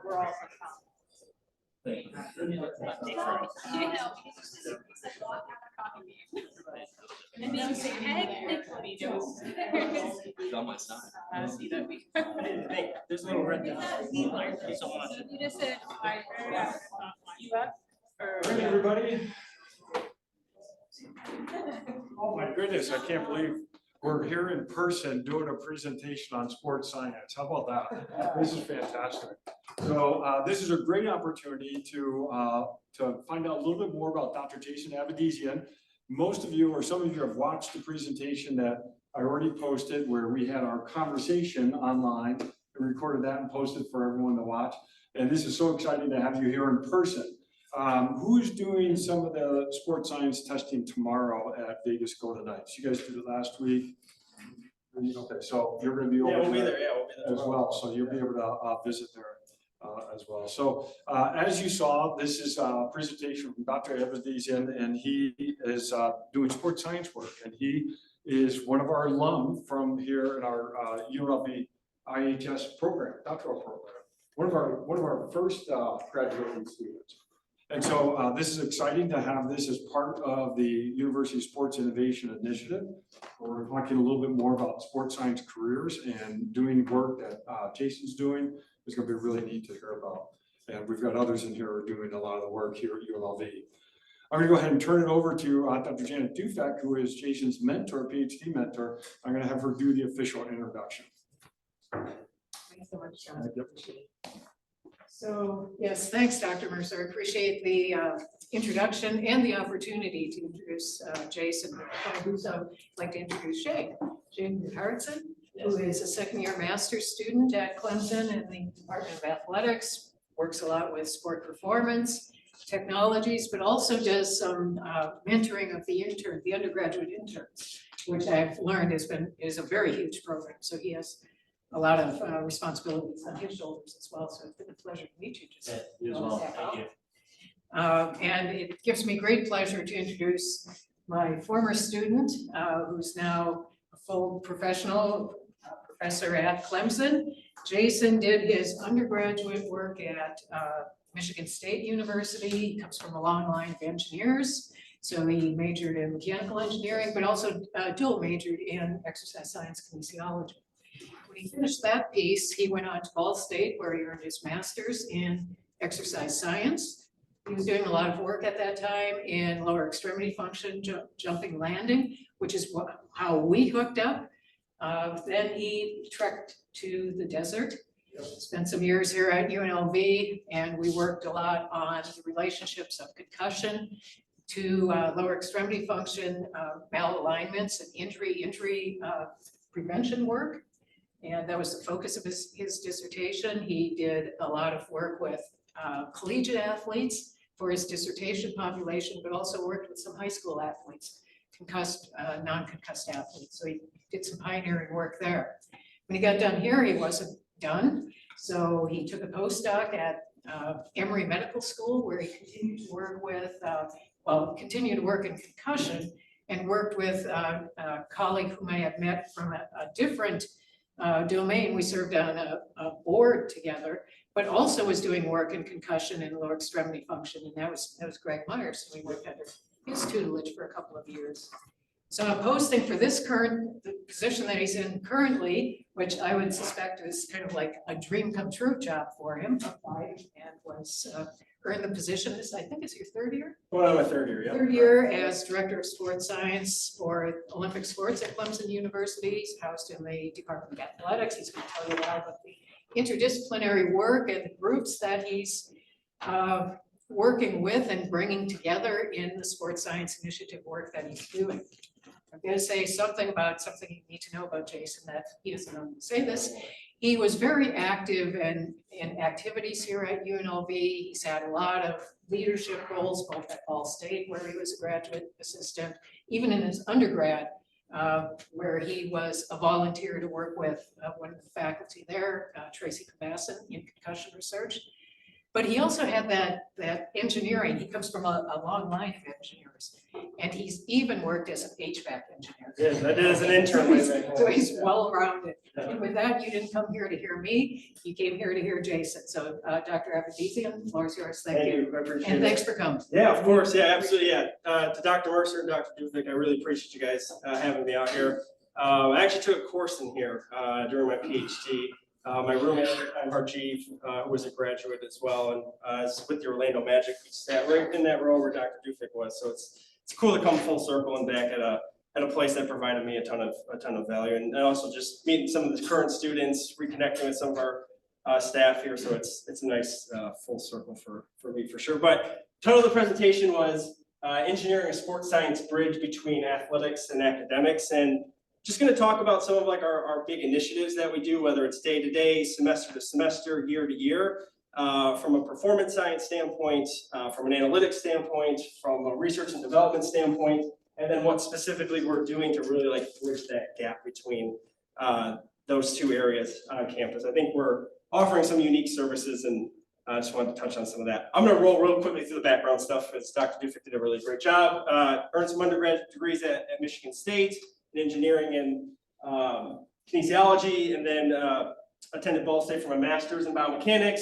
we're all from on my side. see that we. Hey, there's a little red down. You just said Hey, everybody. Oh my goodness, I can't believe we're here in person doing a presentation on sports science. How about that? This is fantastic. So this is a great opportunity to find out a little bit more about Dr. Jason Avedesian. Most of you, or some of you, have watched the presentation that I already posted where we had our conversation online and recorded that and posted for everyone to watch. And this is so exciting to have you here in person. Who's doing some of the sports science testing tomorrow at Vegas Golden Knights? You guys did it last week. Okay, so you're going to be over Yeah, we'll be there, there. Yeah, we'll be there as well. So you'll be able to visit there as well. So as you saw, this is a presentation from Dr. Avedesian, and he is doing sports science work, and he is one of our alum from here in our UNLV IHS program, doctoral program. One of our first graduating students. And so this is exciting to have this as part of the University Sports Innovation Initiative. We're talking a little bit more about sports science careers and doing work that Jason's doing. It's going to be really neat to hear about. And we've got others in here who are doing a lot of the work here at UNLV. I'm going to go ahead and turn it over to Dr. Janet Dufek, who is Jason's mentor, PhD mentor. I'm going to have her do the official introduction. Thanks so much, John. So yes, thanks, Dr. Mercer. I appreciate the introduction and the opportunity to introduce Jason. I'd like to introduce Shay Harrison, who is a second-year master's student at Clemson in the Department of Athletics, works a lot with sport performance, technologies, but also does some mentoring of the undergraduate interns, which I've learned is a very huge program. So he has a lot of responsibilities on his shoulders as well. So it's been a pleasure to meet you. Just you as well. Thank you. And it gives me great pleasure to introduce my former student, who's now a full professional professor at Clemson. Jason did his undergraduate work at Michigan State University. He comes from a long line of engineers. So he majored in mechanical engineering, but also dual majored in exercise science kinesiology. When he finished that piece, he went on to Ball State, where he earned his master's in exercise science. He was doing a lot of work at that time in lower extremity function, jumping landing, which is how we hooked up. Then he trekked to the desert, spent some years here at UNLV, and we worked a lot on the relationships of concussion to lower extremity function, malalignments and injury prevention work. And that was the focus of his dissertation. He did a lot of work with collegiate athletes for his dissertation population, but also worked with some high school athletes, concussed, non-concussed athletes. So he did some pioneering work there. When he got done here, he wasn't done. So he took a postdoc at Emory Medical School, where he continued to work with, continued to work in concussion, and worked with a colleague whom I had met from a different domain. We served on a board together, but also was doing work in concussion and lower extremity function, and that was Greg Myers. So we worked under his tutelage for a couple of years. So I'm posting for this the position that he's in currently, which I would suspect is kind of like a dream come true job for him. Applied and was earned the position. I think it's your third year? Well, my third year, yeah. Third year as Director of Sports Science for Olympic Sports at Clemson University. He's housed in the Department of Athletics. He's going to tell you a lot about the interdisciplinary work and the groups that he's working with and bringing together in the sports science initiative work that he's doing. I'm going to say something about something you need to know about Jason that he doesn't know to say this. He was very active in activities here at UNLV. He's had a lot of leadership roles, both at Ball State, where he was a graduate assistant, even in his undergrad, where he was a volunteer to work with one of the faculty there, Tracy Cabasson, in concussion research. But he also had that engineering. He comes from a long line of engineers. And he's even worked as an HVAC engineer. Yes, I did as an intern way back when. So he's well-rounded. And with that, you didn't come here to hear me. You came here to hear Jason. So Dr. Avedesian, the floor is yours. Thank you. I appreciate And it. thanks for coming. Yeah, of course. Yeah, absolutely. Yeah. To Dr. Mercer and Dr. Dufik, I really appreciate you guys having me out here. I actually took a course in here during my PhD. My roommate at the time, Harjeev, who was a graduate as well, and is with the Orlando Magic. We sat right in that row where Dr. Dufik was. So it's cool to come full circle and back at a place that provided me a ton of value, and also just meeting some of the current students, reconnecting with some of our staff here. So it's a nice full circle for me for sure. But title of the presentation was engineering a sports science bridge between athletics and academics, and just going to talk about some of like our big initiatives that we do, whether it's day to day, semester to semester, year to year, from a performance science standpoint, from an analytics standpoint, from a research and development standpoint, and then what specifically we're doing to really like bridge that gap between those two areas on campus. I think we're offering some unique services, and I just wanted to touch on some of that. I'm going to roll real quickly through the background stuff because Dr. Dufik did a really great job. Earned some undergraduate degrees at Michigan State in engineering and kinesiology, and then attended Ball State for my master's in biomechanics,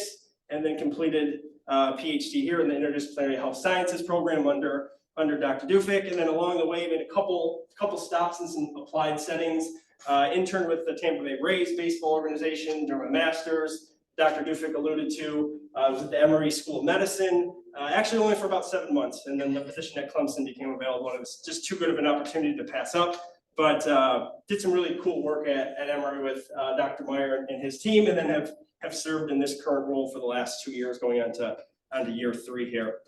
and then completed a PhD here in the interdisciplinary health sciences program under Dr. Dufik. And then along the way, made a couple stops in some applied settings. Interned with the Tampa Bay Rays baseball organization during my master's. Dr. Dufik alluded to, I was at the Emory School of Medicine, actually only for about 7 months, and then the position at Clemson became available, and it was just too good of an opportunity to pass up. But did some really cool work at Emory with Dr. Meyer and his team, and then have served in this current role for the last 2 years, going on to year 3 here.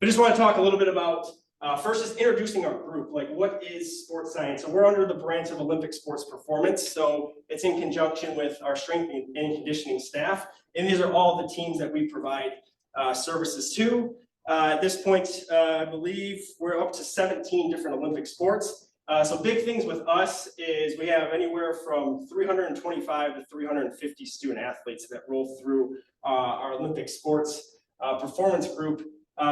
I just want to talk a little bit about, first is introducing our group, like what is sports science? So we're under the branch of Olympic Sports Performance, so it's in conjunction with our strength and conditioning staff, and these are all the teams that we provide services to. At this point, I believe we're up to 17 different Olympic sports. So big things with us is we have anywhere from 325 to 350 student athletes that roll through our Olympic sports performance group.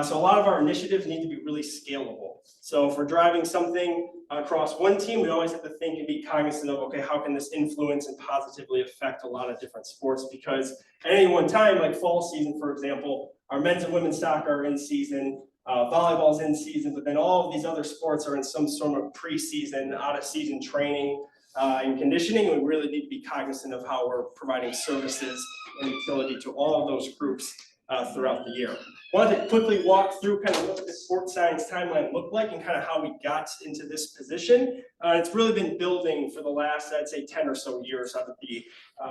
So a lot of our initiatives need to be really scalable. So if we're driving something across one team, we always have to think and be cognizant of, okay, how can this influence and positively affect a lot of different sports? Because at any one time, like fall season, for example, our men's and women's soccer are in season, volleyball's in season, but then all of these other sports are in some sort of preseason, out of season training and conditioning. And we really need to be cognizant of how we're providing services and utility to all of those groups throughout the year. I wanted to quickly walk through kind of what the sports science timeline looked like and kind of how we got into this position. It's really been building for the last, I'd say, 10 or so years out of the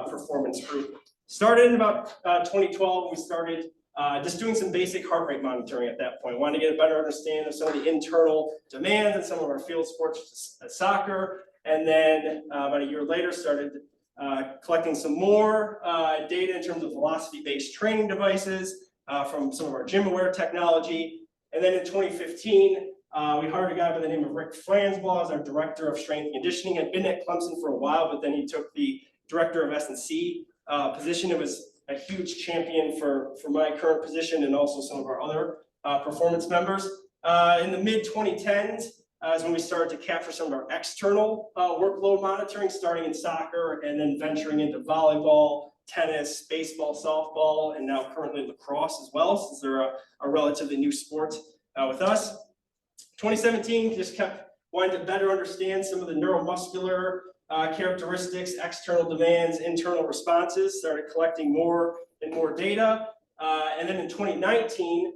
performance group. Started in about 2012, we started just doing some basic heart rate monitoring at that point. Wanted to get a better understanding of some of the internal demands in some of our field sports, soccer, and then about a year later started collecting some more data in terms of velocity-based training devices from some of our gym-aware technology. And then in 2015, we hired a guy by the name of Rick Flansbaugh as our director of strength and conditioning. Had been at Clemson for a while, but then he took the director of S&C position. It was a huge champion for my current position and also some of our other performance members. In the mid-2010s is when we started to capture some of our external workload monitoring, starting in soccer and then venturing into volleyball, tennis, baseball, softball, and now currently lacrosse as well, since they're a relatively new sport with us. 2017 just kept wanting to better understand some of the neuromuscular characteristics, external demands, internal responses, started collecting more and more data. And then in 2019,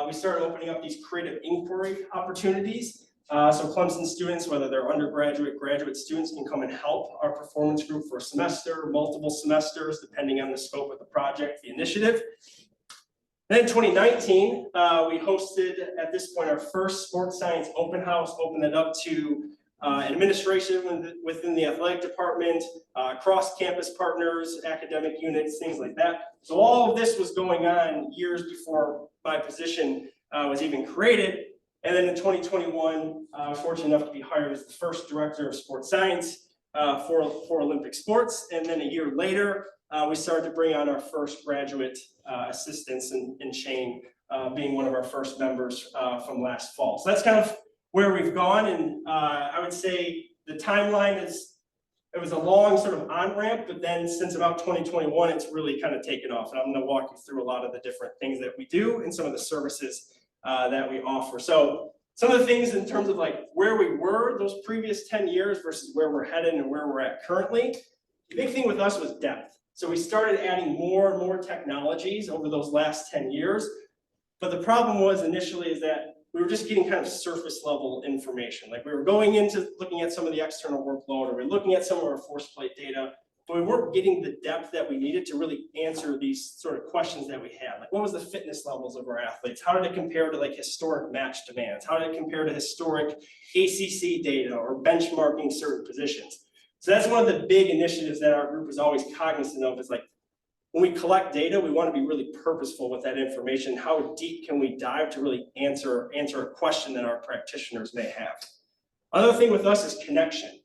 we started opening up these creative inquiry opportunities. So Clemson students, whether they're undergraduate, graduate students, can come and help our performance group for a semester, multiple semesters, depending on the scope of the project, the initiative. Then in 2019, we hosted, at this point, our first sports science open house, opened it up to administration within the athletic department, cross-campus partners, academic units, things like that. So all of this was going on years before my position was even created. And then in 2021, I was fortunate enough to be hired as the first director of sports science. for Olympic sports. And then a year later, we started to bring on our first graduate assistants in Shane being one of our first members from last fall. So that's kind of where we've gone. And I would say the timeline it was a long sort of on-ramp, but then since about 2021, it's really kind of taken off. And I'm going to walk you through a lot of the different things that we do and some of the services that we offer. So some of the things in terms of like where we were those previous 10 years versus where we're headed and where we're at currently, the big thing with us was depth. So we started adding more and more technologies over those last 10 years. But the problem was initially is that we were just getting kind of surface level information. Like we were going into looking at some of the external workload, or we were looking at some of our force plate data, but we weren't getting the depth that we needed to really answer these sort of questions that we had. Like what was the fitness levels of our athletes? How did it compare to like historic match demands? How did it compare to historic ACC data or benchmarking certain positions? So that's one of the big initiatives that our group is always cognizant of, is like, when we collect data, we want to be really purposeful with that information. How deep can we dive to really answer a question that our practitioners may have? Another thing with us is connection.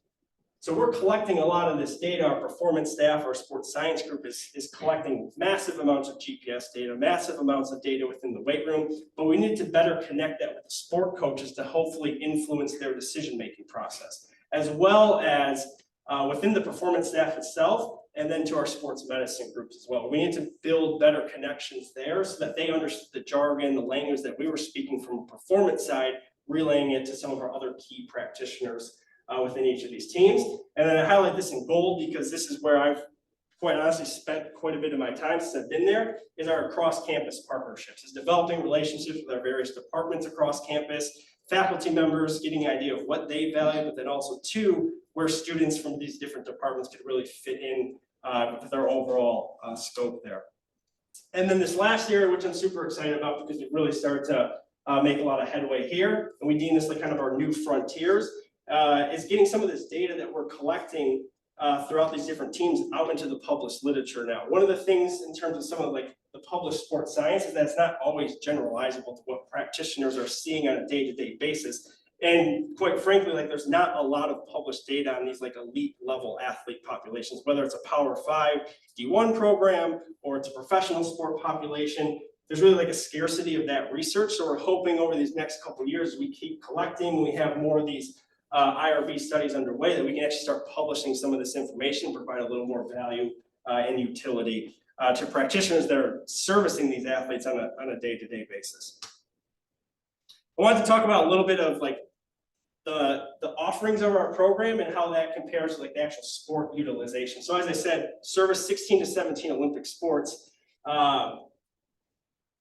So we're collecting a lot of this data. Our performance staff, our sports science group is collecting massive amounts of GPS data, massive amounts of data within the weight room, but we need to better connect that with the sport coaches to hopefully influence their decision-making process, as well as within the performance staff itself, and then to our sports medicine groups as well. We need to build better connections there so that they understood the jargon, the language that we were speaking from the performance side, relaying it to some of our other key practitioners within each of these teams. And then I highlight this in gold because this is where I've quite honestly spent quite a bit of my time since I've been there, is our cross-campus partnerships, is developing relationships with our various departments across campus, faculty members, getting an idea of what they value, but then also too, where students from these different departments could really fit in with our overall scope there. And then this last area, which I'm super excited about because we really started to make a lot of headway here, and we deem this like kind of our new frontiers, is getting some of this data that we're collecting throughout these different teams out into the published literature now. One of the things in terms of some of like the published sports science is that it's not always generalizable to what practitioners are seeing on a day-to-day basis. And quite frankly, like there's not a lot of published data on these like elite level athlete populations, whether it's a Power 5 D1 program or it's a professional sport population. There's really like a scarcity of that research. So we're hoping over these next couple of years, we keep collecting, we have more of these IRB studies underway, that we can actually start publishing some of this information, provide a little more value and utility to practitioners that are servicing these athletes on a day-to-day basis. I wanted to talk about a little bit of like the offerings of our program and how that compares to like the actual sport utilization. So as I said, service 16 to 17 Olympic sports.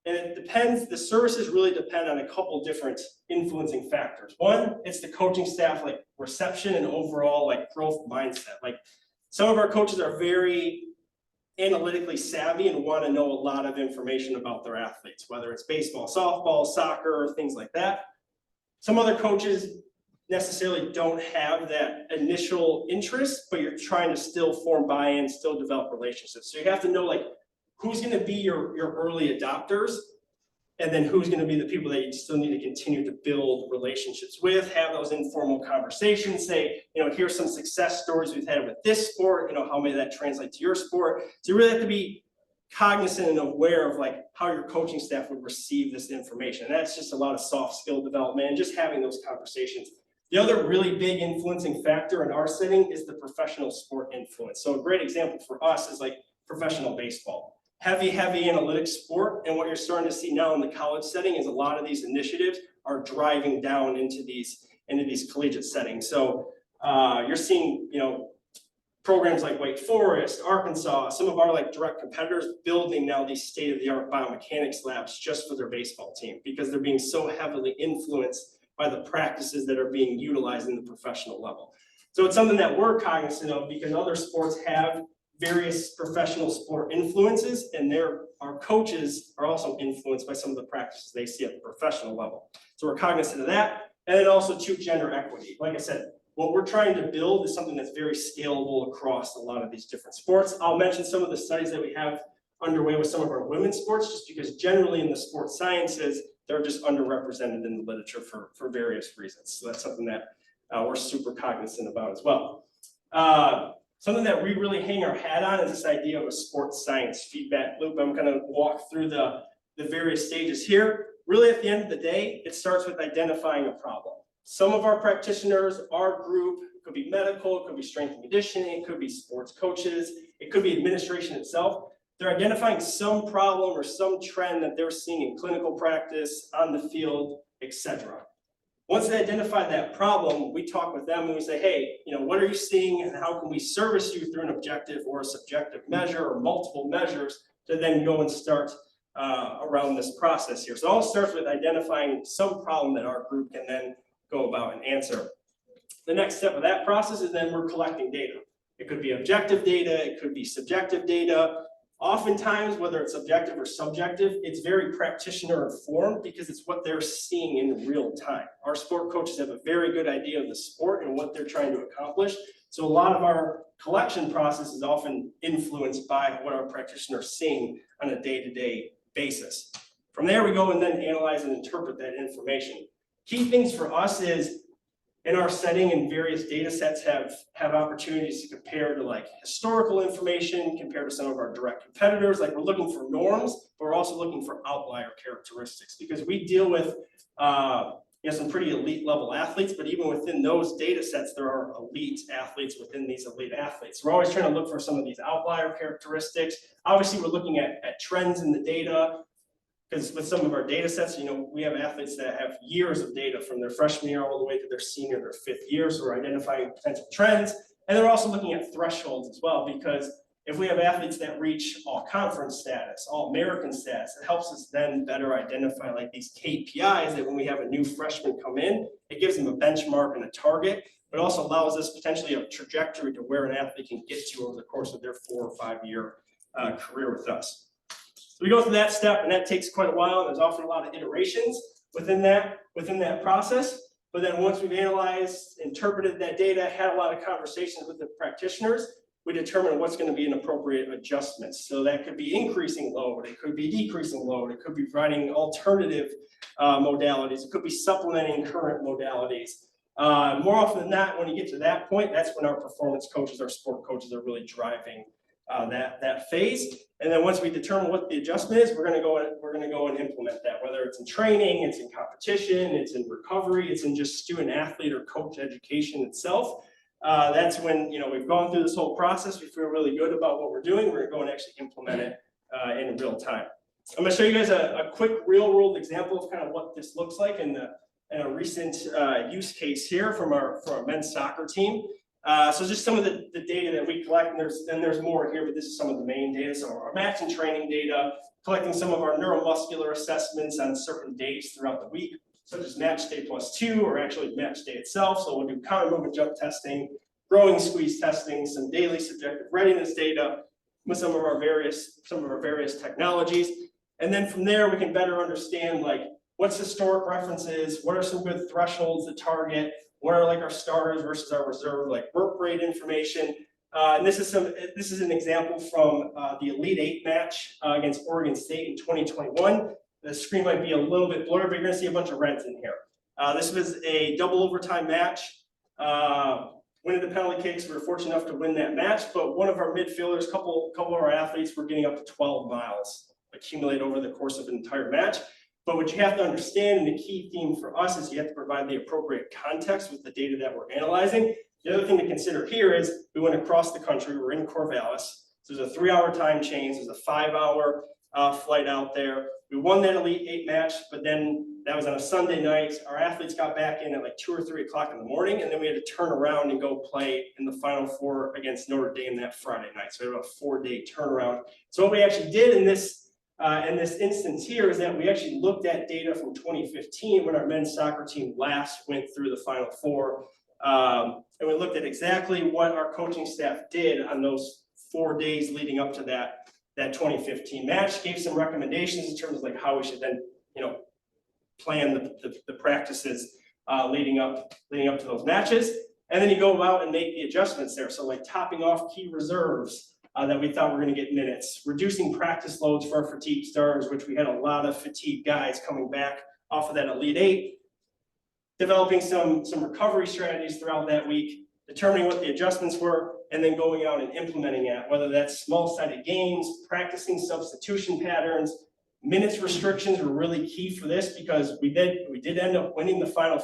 And it depends, the services really depend on a couple different influencing factors. One, it's the coaching staff, like reception and overall like growth mindset. Like some of our coaches are very analytically savvy and want to know a lot of information about their athletes, whether it's baseball, softball, soccer, or things like that. Some other coaches necessarily don't have that initial interest, but you're trying to still form buy-in, still develop relationships. So you have to know like who's going to be your early adopters, and then who's going to be the people that you still need to continue to build relationships with, have those informal conversations, say, you know, here's some success stories we've had with this sport, you know, how may that translate to your sport. So you really have to be cognizant and aware of like how your coaching staff would receive this information. And that's just a lot of soft skill development and just having those conversations. The other really big influencing factor in our setting is the professional sport influence. So a great example for us is like professional baseball. Heavy analytics sport, and what you're starting to see now in the college setting is a lot of these initiatives are driving down into these collegiate settings. So you're seeing, you know, programs like Wake Forest, Arkansas, some of our like direct competitors building now these state-of-the-art biomechanics labs just for their baseball team because they're being so heavily influenced by the practices that are being utilized in the professional level. So it's something that we're cognizant of because other sports have various professional sport influences, and our coaches are also influenced by some of the practices they see at the professional level. So we're cognizant of that. And then also to gender equity. Like I said, what we're trying to build is something that's very scalable across a lot of these different sports. I'll mention some of the studies that we have underway with some of our women's sports, just because generally in the sports sciences, they're just underrepresented in the literature for various reasons. So that's something that we're super cognizant about as well. Something that we really hang our hat on is this idea of a sports science feedback loop. I'm going to walk through the various stages here. Really, at the end of the day, it starts with identifying a problem. Some of our practitioners, our group, could be medical, it could be strength and conditioning, it could be sports coaches, it could be administration itself. They're identifying some problem or some trend that they're seeing in clinical practice, on the field, etc. Once they identify that problem, we talk with them and we say, hey, what are you seeing and how can we service you through an objective or a subjective measure or multiple measures to then go and start around this process here. So it all starts with identifying some problem that our group can then go about and answer. The next step of that process is then we're collecting data. It could be objective data, it could be subjective data. Oftentimes, whether it's objective or subjective, it's very practitioner informed because it's what they're seeing in real time. Our sport coaches have a very good idea of the sport and what they're trying to accomplish. So a lot of our collection process is often influenced by what our practitioners are seeing on a day-to-day basis. From there, we go and then analyze and interpret that information. Key things for us is in our setting and various data sets have opportunities to compare to like historical information, compare to some of our direct competitors. Like we're looking for norms, but we're also looking for outlier characteristics because we deal with some pretty elite level athletes, but even within those data sets, there are elite athletes within these elite athletes. We're always trying to look for some of these outlier characteristics. Obviously, we're looking at trends in the data. Because with some of our data sets, we have athletes that have years of data from their freshman year all the way to their senior, their fifth year. So we're identifying potential trends. And they're also looking at thresholds as well, because if we have athletes that reach all conference status, all American status, it helps us then better identify like these KPIs that when we have a new freshman come in, it gives them a benchmark and a target, but also allows us potentially a trajectory to where an athlete can get to over the course of their 4 or 5 year career with us. So we go through that step, and that takes quite a while. There's often a lot of iterations within that process. But then once we've analyzed, interpreted that data, had a lot of conversations with the practitioners, we determine what's going to be an appropriate adjustment. So that could be increasing load, it could be decreasing load, it could be providing alternative modalities, it could be supplementing current modalities. More often than not, when you get to that point, that's when our performance coaches, our sport coaches are really driving that phase. And then once we determine what the adjustment is, we're going to go and implement that, whether it's in training, it's in competition, it's in recovery, it's in just student athlete or coach education itself. That's when we've gone through this whole process, we feel really good about what we're doing, we're going to go and actually implement it in real time. I'm going to show you guys a quick real world example of kind of what this looks like in a recent use case here from our men's soccer team. So just some of the data that we collect, and there's more here, but this is some of the main data. So our match and training data, collecting some of our neuromuscular assessments on certain days throughout the week, such as match day +2 or actually match day itself. So we'll do counter movement jump testing, rowing squeeze testing, some daily subjective readiness data with some of our various technologies. And then from there, we can better understand like what's historic references, what are some good thresholds to target, what are like our starters versus our reserve, like work rate information. And this is an example from the Elite 8 match against Oregon State in 2021. The screen might be a little bit blurred, but you're gonna see a bunch of reds in here. This was a double overtime match. Winning the penalty kicks, we were fortunate enough to win that match, but one of our midfielders, couple of our athletes were getting up to 12 miles accumulate over the course of an entire match. But what you have to understand, and the key theme for us, is you have to provide the appropriate context with the data that we're analyzing. The other thing to consider here is we went across the country, we're in Corvallis. So there's a 3-hour time change, there's a 5-hour flight out there. We won that Elite 8 match, but then that was on a Sunday night. Our athletes got back in at like 2 or 3 o'clock in the morning, and then we had to turn around and go play in the Final Four against Notre Dame that Friday night. So we had a 4-day turnaround. So what we actually did in this instance here is that we actually looked at data from 2015 when our men's soccer team last went through the Final Four. And we looked at exactly what our coaching staff did on those 4 days leading up to that 2015 match, gave some recommendations in terms of like how we should then, plan the practices leading up to those matches. And then you go out and make the adjustments there. So like topping off key reserves that we thought were going to get minutes, reducing practice loads for our fatigue starters, which we had a lot of fatigue guys coming back off of that Elite 8, developing some recovery strategies throughout that week, determining what the adjustments were, and then going out and implementing it, whether that's small-sided games, practicing substitution patterns. Minutes restrictions were really key for this because we did end up winning the final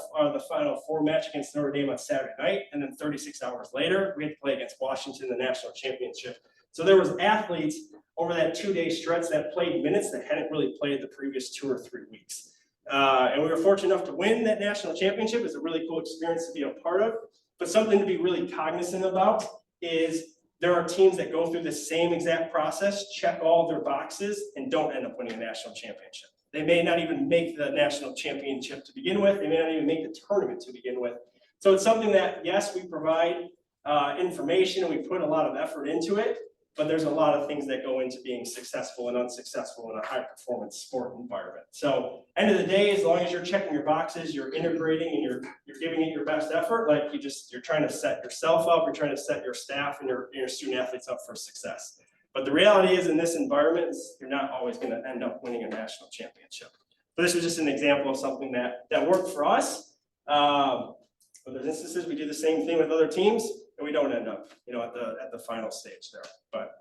four match against Notre Dame on Saturday night, and then 36 hours later we had to play against Washington in the national championship. So there was athletes over that 2-day stretch that played minutes that hadn't really played the previous 2 or 3 weeks. And we were fortunate enough to win that national championship. It's a really cool experience to be a part of. But something to be really cognizant about is there are teams that go through the same exact process, check all their boxes, and don't end up winning a national championship. They may not even make the national championship to begin with. They may not even make the tournament to begin with. So it's something that, yes, we provide information and we put a lot of effort into it, but there's a lot of things that go into being successful and unsuccessful in a high performance sport environment. So end of the day, as long as you're checking your boxes, you're integrating and you're giving it your best effort, like you're trying to set yourself up, you're trying to set your staff and your student athletes up for success. But the reality is in this environment, you're not always going to end up winning a national championship. But this was just an example of something that worked for us. But there's instances we do the same thing with other teams, and we don't end up, at the final stage there. But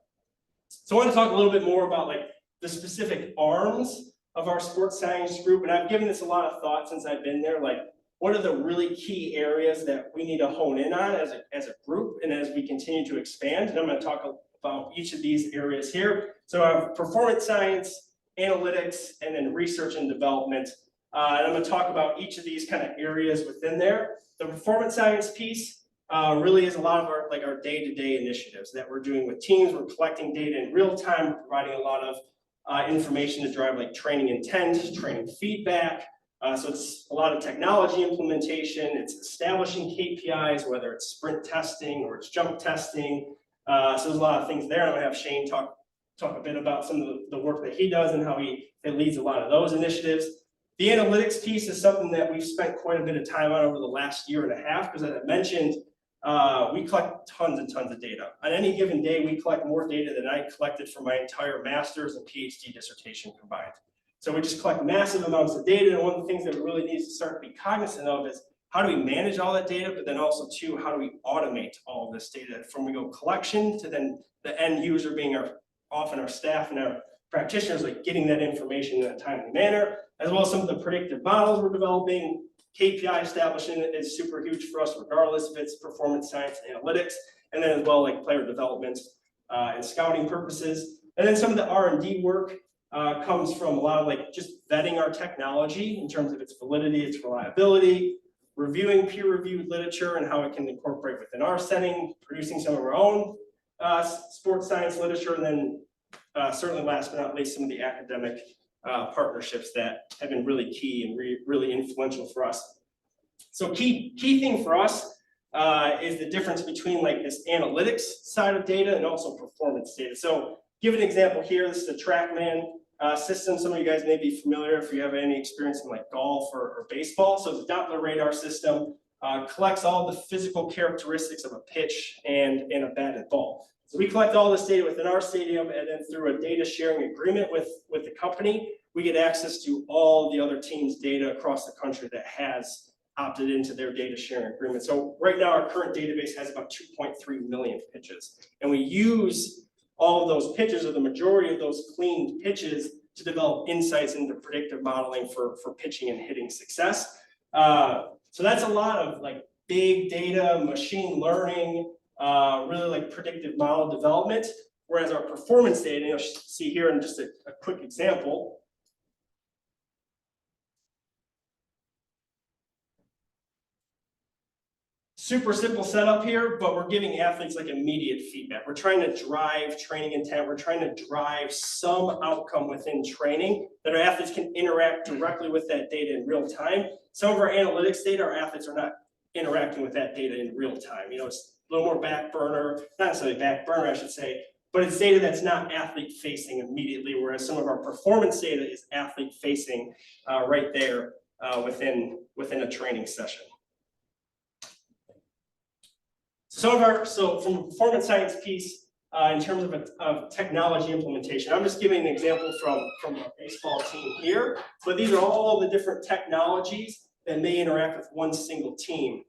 so I want to talk a little bit more about like the specific arms of our sports science group, and I've given this a lot of thought since I've been there. Like, what are the really key areas that we need to hone in on as a group, and as we continue to expand? And I'm going to talk about each of these areas here. So I have performance science, analytics, and then research and development. And I'm going to talk about each of these kind of areas within there. The performance science piece really is a lot of our day-to-day initiatives that we're doing with teams. We're collecting data in real time, providing a lot of information to drive like training intent, training feedback. So it's a lot of technology implementation. It's establishing KPIs, whether it's sprint testing or it's jump testing. So there's a lot of things there. I'm going to have Shane talk a bit about some of the work that he does and how he leads a lot of those initiatives. The analytics piece is something that we've spent quite a bit of time on over the last 1.5 years, because as I mentioned, we collect tons and tons of data. On any given day, we collect more data than I collected for my entire master's and PhD dissertation combined. So we just collect massive amounts of data, and one of the things that we really need to start to be cognizant of is how do we manage all that data, but then also too, how do we automate all of this data from we go collection to then the end user being often our staff and our practitioners, like getting that information in a timely manner, as well as some of the predictive models we're developing. KPI establishment is super huge for us, regardless if it's performance science and analytics, and then as well like player development and scouting purposes. And then some of the R&D work comes from a lot of like just vetting our technology in terms of its validity, its reliability, reviewing peer-reviewed literature and how it can incorporate within our setting, producing some of our own sports science literature, and then certainly last but not least, some of the academic partnerships that have been really key and really influential for us. So key thing for us is the difference between like this analytics side of data and also performance data. So give an example here. This is the TrackMan system. Some of you guys may be familiar if you have any experience in like golf or baseball. So it's a Doppler radar system, collects all the physical characteristics of a pitch and a batted ball. So we collect all this data within our stadium, and then through a data sharing agreement with the company, we get access to all the other teams' data across the country that has opted into their data sharing agreement. So right now, our current database has about 2.3 million pitches. And we use all of those pitches, or the majority of those cleaned pitches, to develop insights into predictive modeling for pitching and hitting success. So that's a lot of like big data, machine learning, really like predictive model development, whereas our performance data, you'll see here in just a quick example. Super simple setup here, but we're giving athletes like immediate feedback. We're trying to drive training intent. We're trying to drive some outcome within training that our athletes can interact directly with that data in real time. Some of our analytics data, our athletes are not interacting with that data in real time. It's a little more back burner, not necessarily back burner, I should say, but it's data that's not athlete facing immediately, whereas some of our performance data is athlete facing right there within a training session. So from a performance science piece, in terms of technology implementation, I'm just giving an example from a baseball team here, but these are all the different technologies that may interact with one single team.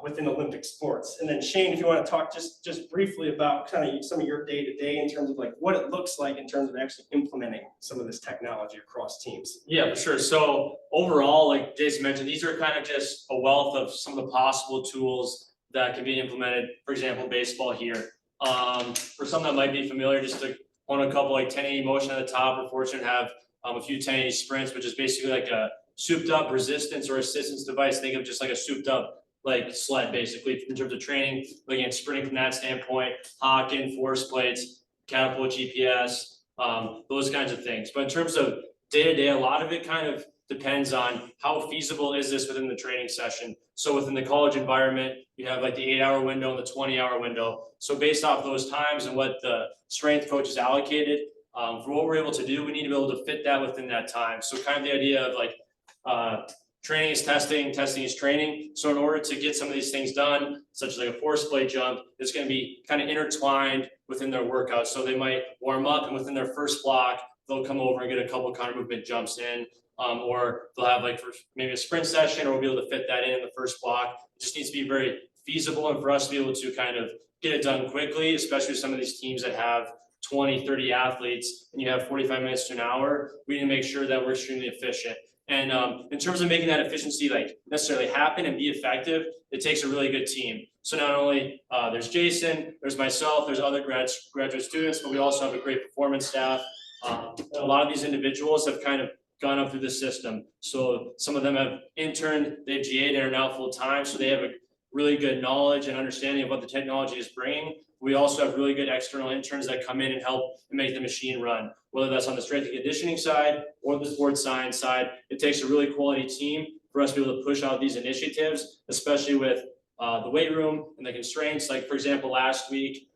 within Olympic sports. And then Shane, if you want to talk just briefly about kind of some of your day-to-day in terms of like what it looks like in terms of actually implementing some of this technology across teams. Yeah, for sure. So overall, like Jason mentioned, these are kind of just a wealth of some of the possible tools that can be implemented. For example, baseball here. For some that might be familiar, just to on a couple like 1080 motion at the top, we're fortunate to have a few 1080 sprints, which is basically like a souped up resistance or assistance device. Think of just like a souped up like sled basically in terms of training, looking at sprinting from that standpoint, Hawkin, force plates, catapult GPS, those kinds of things. But in terms of day-to-day, a lot of it kind of depends on how feasible is this within the training session. So within the college environment, you have like the 8-hour window and the 20-hour window. So based off those times and what the strength coach has allocated, for what we're able to do, we need to be able to fit that within that time. So kind of the idea of like, training is testing, testing is training. So in order to get some of these things done, such as like a force plate jump, it's going to be kind of intertwined within their workout. So they might warm up and within their first block, they'll come over and get a couple counter movement jumps in, or they'll have like for maybe a sprint session, or we'll be able to fit that in the first block. It just needs to be very feasible and for us to be able to kind of get it done quickly, especially some of these teams that have 20, 30 athletes and you have 45 minutes to an hour. We need to make sure that we're extremely efficient. And in terms of making that efficiency like necessarily happen and be effective, it takes a really good team. So not only there's Jason, there's myself, there's other graduate students, but we also have a great performance staff. A lot of these individuals have kind of gone up through the system. So some of them have interned, they've GA'd and are now full time. So they have a really good knowledge and understanding of what the technology is bringing. We also have really good external interns that come in and help and make the machine run, whether that's on the strength and conditioning side or the sports science side. It takes a really quality team for us to be able to push out these initiatives, especially with the weight room and the constraints. Like for example, last week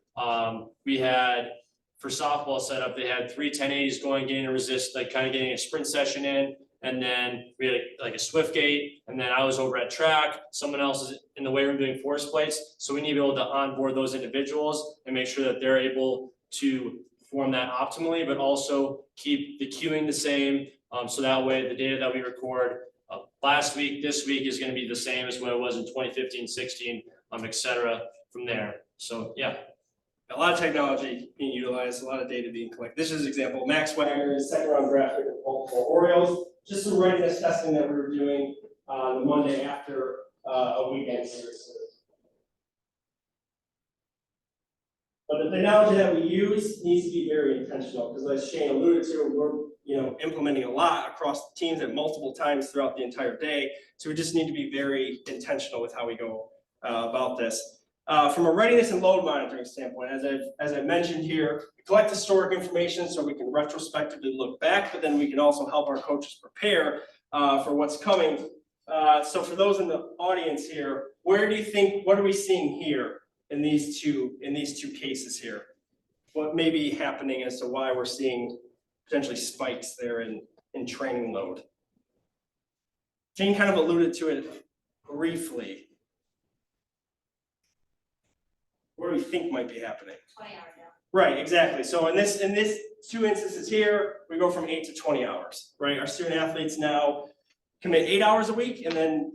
we had for softball setup, they had 3 1080s going, getting a resist, like kind of getting a sprint session in. And then we had like a Swift gate, and then I was over at track. Someone else is in the weight room doing force plates. So we need to be able to onboard those individuals and make sure that they're able to perform that optimally, but also keep the queuing the same. So that way the data that we record last week, this week is going to be the same as what it was in 2015, 16, et cetera from there. So yeah. A lot of technology being utilized, a lot of data being collected. This is an example. Max Wagner is second round draft pick of Baltimore Orioles. Just some readiness testing that we were doing the Monday after a weekend series. But the technology that we use needs to be very intentional because, as Shane alluded to, we're implementing a lot across the teams at multiple times throughout the entire day. So we just need to be very intentional with how we go about this. From a readiness and load monitoring standpoint, as I mentioned here, we collect historic information so we can retrospectively look back, but then we can also help our coaches prepare for what's coming. So for those in the audience here, what are we seeing here in these two cases here? What may be happening as to why we're seeing potentially spikes there in training load? Jane kind of alluded to it briefly. What do we think might be happening? 20 hours now. Right, exactly. So in this 2 instances here, we go from 8 to 20 hours, right? Our student athletes now commit 8 hours a week, and then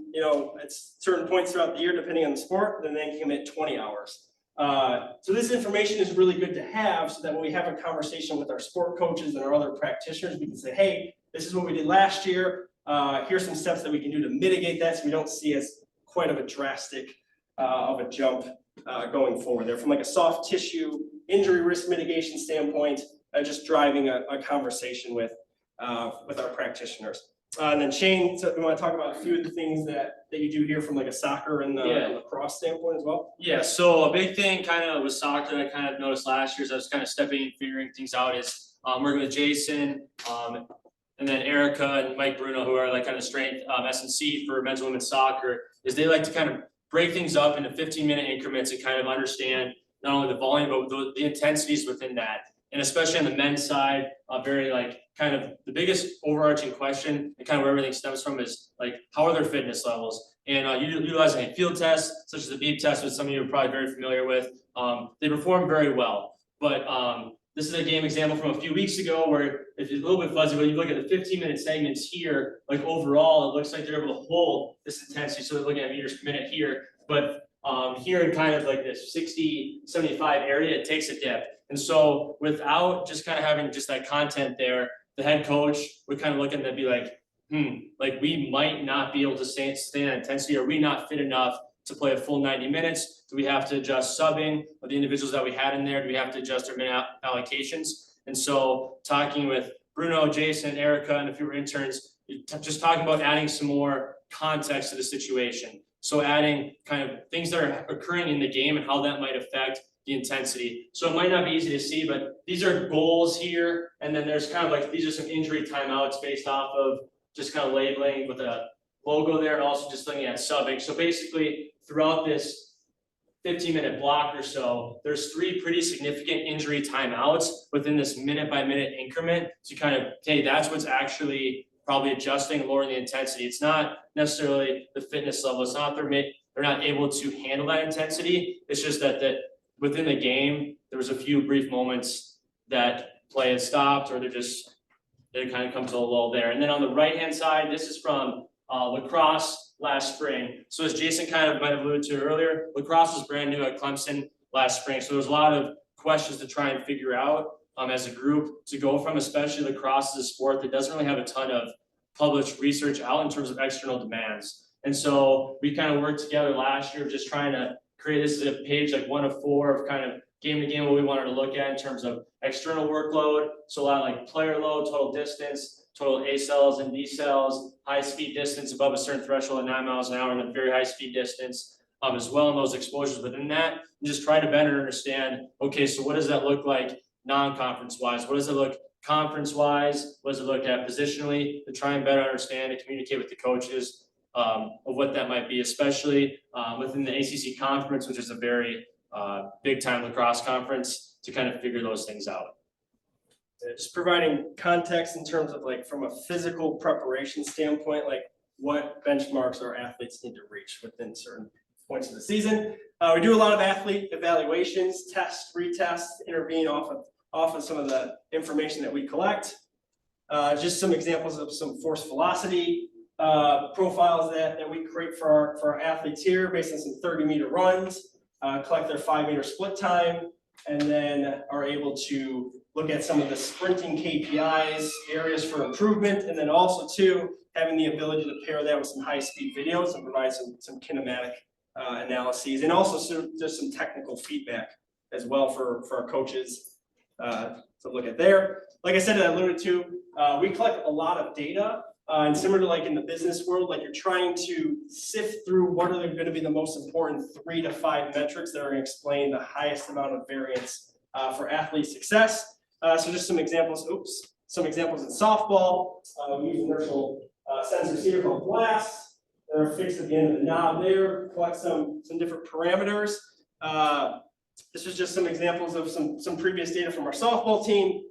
at certain points throughout the year, depending on the sport, then they can commit 20 hours. So this information is really good to have, so that when we have a conversation with our sport coaches and our other practitioners, we can say, hey, this is what we did last year. Here's some steps that we can do to mitigate that, so we don't see as quite of a drastic of a jump going forward there from like a soft tissue injury risk mitigation standpoint, just driving a conversation with our practitioners. And then Shane, so we want to talk about a few of the things that you do here from like a soccer and lacrosse standpoint as well. Yeah, so a big thing kind of with soccer that I kind of noticed last year as I was kind of stepping and figuring things out is working with Jason and then Erica and Mike Bruno, who are like kind of strength S&C for men's and women's soccer, is they like to kind of break things up into 15-minute increments and kind of understand not only the volume, but the intensities within that. And especially on the men's side, very like kind of the biggest overarching question and kind of where everything stems from is like, how are their fitness levels? And utilizing a field test, such as the beep test, which some of you are probably very familiar with, they perform very well. But this is a game example from a few weeks ago where if it's a little bit fuzzy, but you look at the 15-minute segments here, like overall, it looks like they're able to hold this intensity. So they're looking at meters per minute here, but here in kind of like this 60, 75 area, it takes a dip. And so without just kind of having just that content there, the head coach would kind of look at it and be like, like we might not be able to stay that intensity. Are we not fit enough to play a full 90 minutes? Do we have to adjust subbing of the individuals that we had in there? Do we have to adjust our minute allocations? And so talking with Bruno, Jason, Erica, and a few interns, just talking about adding some more context to the situation. So adding kind of things that are occurring in the game and how that might affect the intensity. So it might not be easy to see, but these are goals here. And then there's kind of like, these are some injury timeouts based off of just kind of labeling with a logo there and also just looking at subbing. So basically throughout this 15-minute block or so, there's 3 pretty significant injury timeouts within this minute-by-minute increment to kind of, hey, that's what's actually probably adjusting, lowering the intensity. It's not necessarily the fitness level. It's not they're not able to handle that intensity. It's just that within the game, there was a few brief moments that play had stopped or it kind of comes to a lull there. And then on the right-hand side, this is from lacrosse last spring. So as Jason kind of might have alluded to earlier, lacrosse was brand new at Clemson last spring. So there's a lot of questions to try and figure out as a group to go from, especially lacrosse is a sport that doesn't really have a ton of published research out in terms of external demands. And so we kind of worked together last year just trying to create this as a page like 1 of 4 of kind of game to game what we wanted to look at in terms of external workload. So a lot of like player load, total distance, total A cells and D cells, high speed distance above a certain threshold at 9 miles an hour, and a very high speed distance as well, and those exposures within that, and just try to better understand, okay, so what does that look like non-conference wise? What does it look conference wise? What does it look at positionally, to try and better understand and communicate with the coaches of what that might be, especially within the ACC conference, which is a very big time lacrosse conference, to kind of figure those things out. Just providing context in terms of like from a physical preparation standpoint, like what benchmarks our athletes need to reach within certain points of the season. We do a lot of athlete evaluations, tests, retests, intervene off of some of the information that we collect. Just some examples of some force velocity profiles that we create for our athletes here based on some 30-meter runs, collect their 5-meter split time, and then are able to look at some of the sprinting KPIs, areas for improvement, and then also too, having the ability to pair that with some high-speed videos and provide some kinematic analyses, and also just some technical feedback as well for our coaches to look at there. Like I said, I alluded to, we collect a lot of data, and similar to like in the business world, like you're trying to sift through what are going to be the most important 3 to 5 metrics that are going to explain the highest amount of variance for athlete success. So just some examples, some examples in softball. We use inertial sensors here called blasts. They're fixed at the end of the knob there, collect some different parameters. This is just some examples of some previous data from our softball team.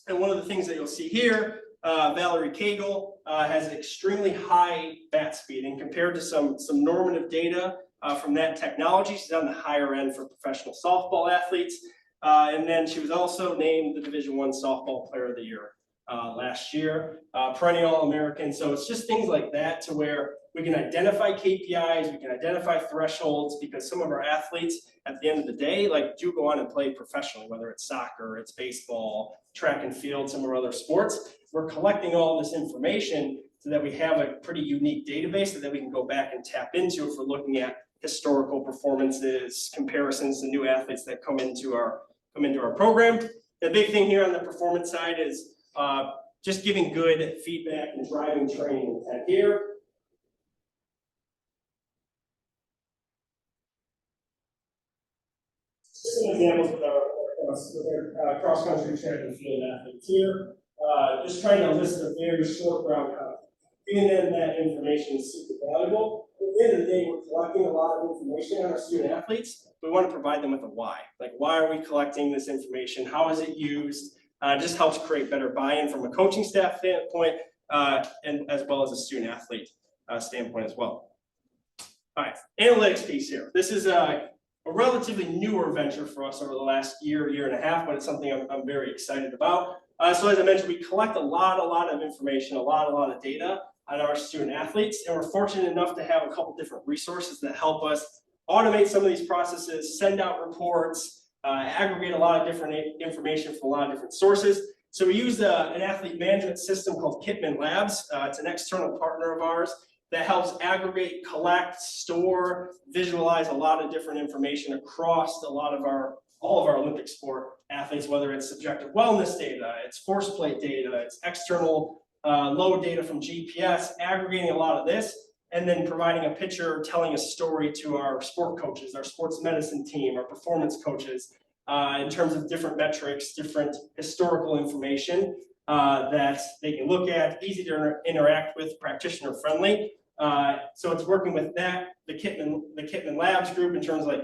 And one of the things that you'll see here, Valerie Cagle has extremely high bat speed, and compared to some normative data from that technology, she's on the higher end for professional softball athletes. And then she was also named the Division I Softball Player of the Year last year, perennial All-American. So it's just things like that to where we can identify KPIs, we can identify thresholds, because some of our athletes at the end of the day, like do go on and play professionally, whether it's soccer, it's baseball, track and field, some of our other sports. We're collecting all this information so that we have a pretty unique database that we can go back and tap into if we're looking at historical performances, comparisons to new athletes that come into our program. The big thing here on the performance side is just giving good feedback and driving training intent here. Some examples with our cross-country track and field athletes here. Just trying to list a very short ground cut. Giving them that information is super valuable. At the end of the day, we're collecting a lot of information on our student athletes. We want to provide them with a why. Like, why are we collecting this information? How is it used? Just helps create better buy-in from a coaching staff standpoint, and as well as a student athlete standpoint as well. All right, analytics piece here. This is a relatively newer venture for us over the last year and a half, but it's something I'm very excited about. So as I mentioned, we collect a lot of information, a lot of data on our student athletes, and we're fortunate enough to have a couple different resources that help us automate some of these processes, send out reports, aggregate a lot of different information from a lot of different sources. So we use an athlete management system called Kitman Labs. It's an external partner of ours that helps aggregate, collect, store, visualize a lot of different information across all of our Olympic sport athletes, whether it's subjective wellness data, it's force plate data, it's external load data from GPS, aggregating a lot of this, and then providing a picture, telling a story to our sport coaches, our sports medicine team, our performance coaches, in terms of different metrics, different historical information that they can look at, easy to interact with, practitioner friendly. So it's working with that, the Kitman Labs group in terms of like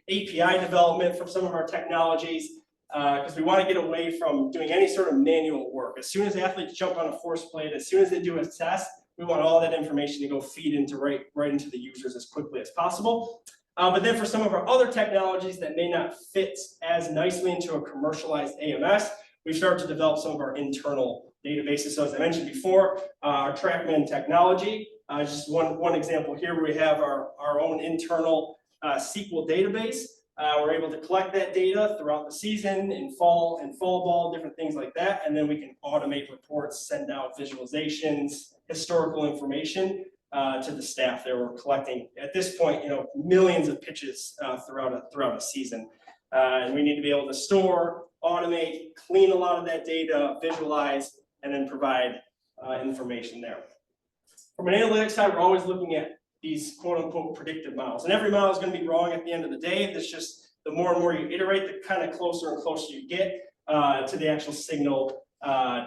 API development from some of our technologies, because we want to get away from doing any sort of manual work. As soon as athletes jump on a force plate, as soon as they do a test, we want all that information to go feed into right into the users as quickly as possible. But then for some of our other technologies that may not fit as nicely into a commercialized AMS, we've started to develop some of our internal databases. So as I mentioned before, our TrackMan technology, just one example here where we have our own internal SQL database. We're able to collect that data throughout the season, in fall ball, different things like that, and then we can automate reports, send out visualizations, historical information to the staff that we're collecting. At this point, millions of pitches throughout a season, and we need to be able to store, automate, clean a lot of that data, visualize, and then provide information there. From an analytics side, we're always looking at these quote-unquote predictive models, and every model is going to be wrong at the end of the day. It's just the more and more you iterate, the kind of closer and closer you get to the actual signal,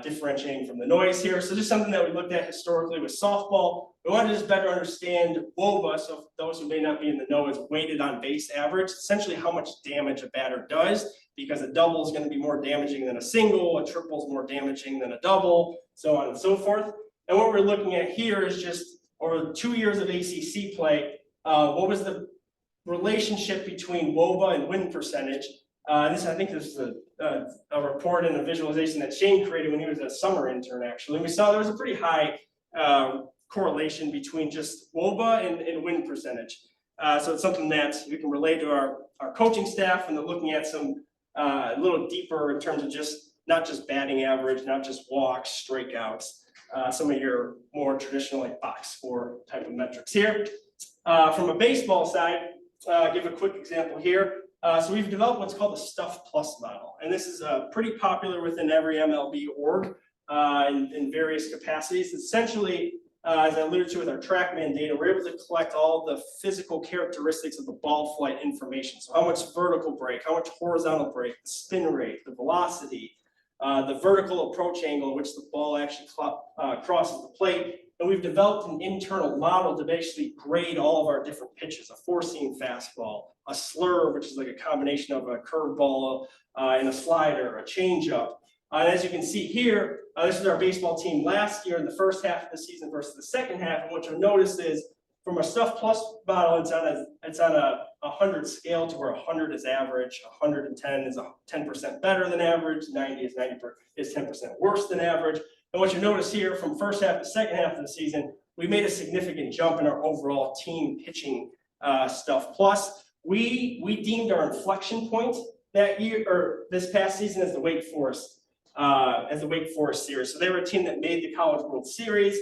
differentiating from the noise here. So just something that we looked at historically with softball. We wanted to just better understand WOBA, so for those who may not be in the know, is weighted on base average, essentially how much damage a batter does, because a double is going to be more damaging than a single, a triple is more damaging than a double, so on and so forth. And what we're looking at here is just over 2 years of ACC play, what was the relationship between WOBA and win percentage? I think this is a report and a visualization that Shane created when he was a summer intern, actually. And we saw there was a pretty high correlation between just WOBA and win percentage. So it's something that we can relate to our coaching staff, and they're looking at some a little deeper in terms of not just batting average, not just walks, strikeouts, some of your more traditional like box score type of metrics here. From a baseball side, give a quick example here. So we've developed what's called the Stuff Plus model, and this is pretty popular within every MLB org in various capacities. Essentially, as I alluded to with our TrackMan data, we're able to collect all the physical characteristics of the ball flight information. So how much vertical break, how much horizontal break, the spin rate, the velocity, the vertical approach angle at which the ball actually crosses the plate. And we've developed an internal model to basically grade all of our different pitches, a four-seam fastball, a slur, which is like a combination of a curveball and a slider, a changeup. And as you can see here, this is our baseball team last year in the first half of the season versus the second half. And what you'll notice is from a Stuff Plus model, it's on a 100 scale to where 100 is average, 110 is 10% better than average, 90 is 10% worse than average. And what you notice here from first half to second half of the season, we made a significant jump in our overall team pitching Stuff Plus. We deemed our inflection point that year, or this past season, as the Wake Forest series. So they were a team that made the College World Series,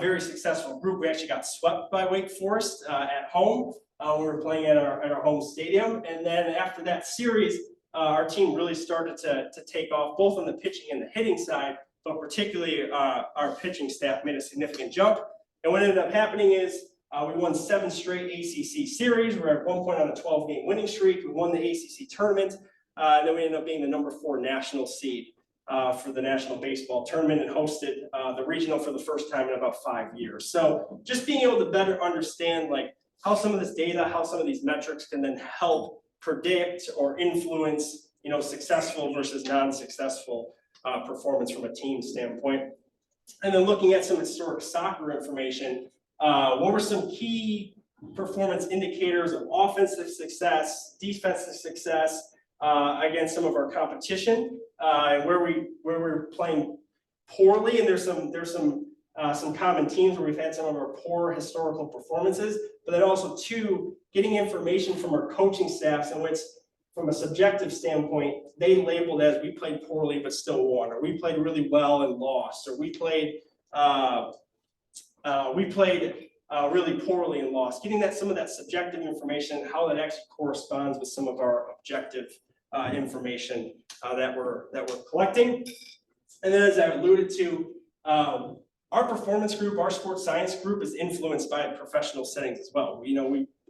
very successful group. We actually got swept by Wake Forest at home. We were playing at our home stadium. And then after that series, our team really started to take off, both on the pitching and the hitting side, but particularly our pitching staff made a significant jump. And what ended up happening is we won 7 straight ACC series. We were at one point on a 12-game winning streak. We won the ACC tournament. And then we ended up being the number 4 national seed for the National Baseball Tournament and hosted the regional for the first time in about 5 years. So just being able to better understand like how some of this data, how some of these metrics can then help predict or influence, successful versus non-successful performance from a team standpoint. And then looking at some historic soccer information, what were some key performance indicators of offensive success, defensive success against some of our competition, and where we're playing poorly. And there's some common themes where we've had some of our poor historical performances, but then also two, getting information from our coaching staffs in which, from a subjective standpoint, they labeled as we played poorly but still won, or we played really well and lost, or we played really poorly and lost. Getting some of that subjective information, how that actually corresponds with some of our objective information that we're collecting. And then, as I alluded to, our performance group, our sports science group, is influenced by professional settings as well.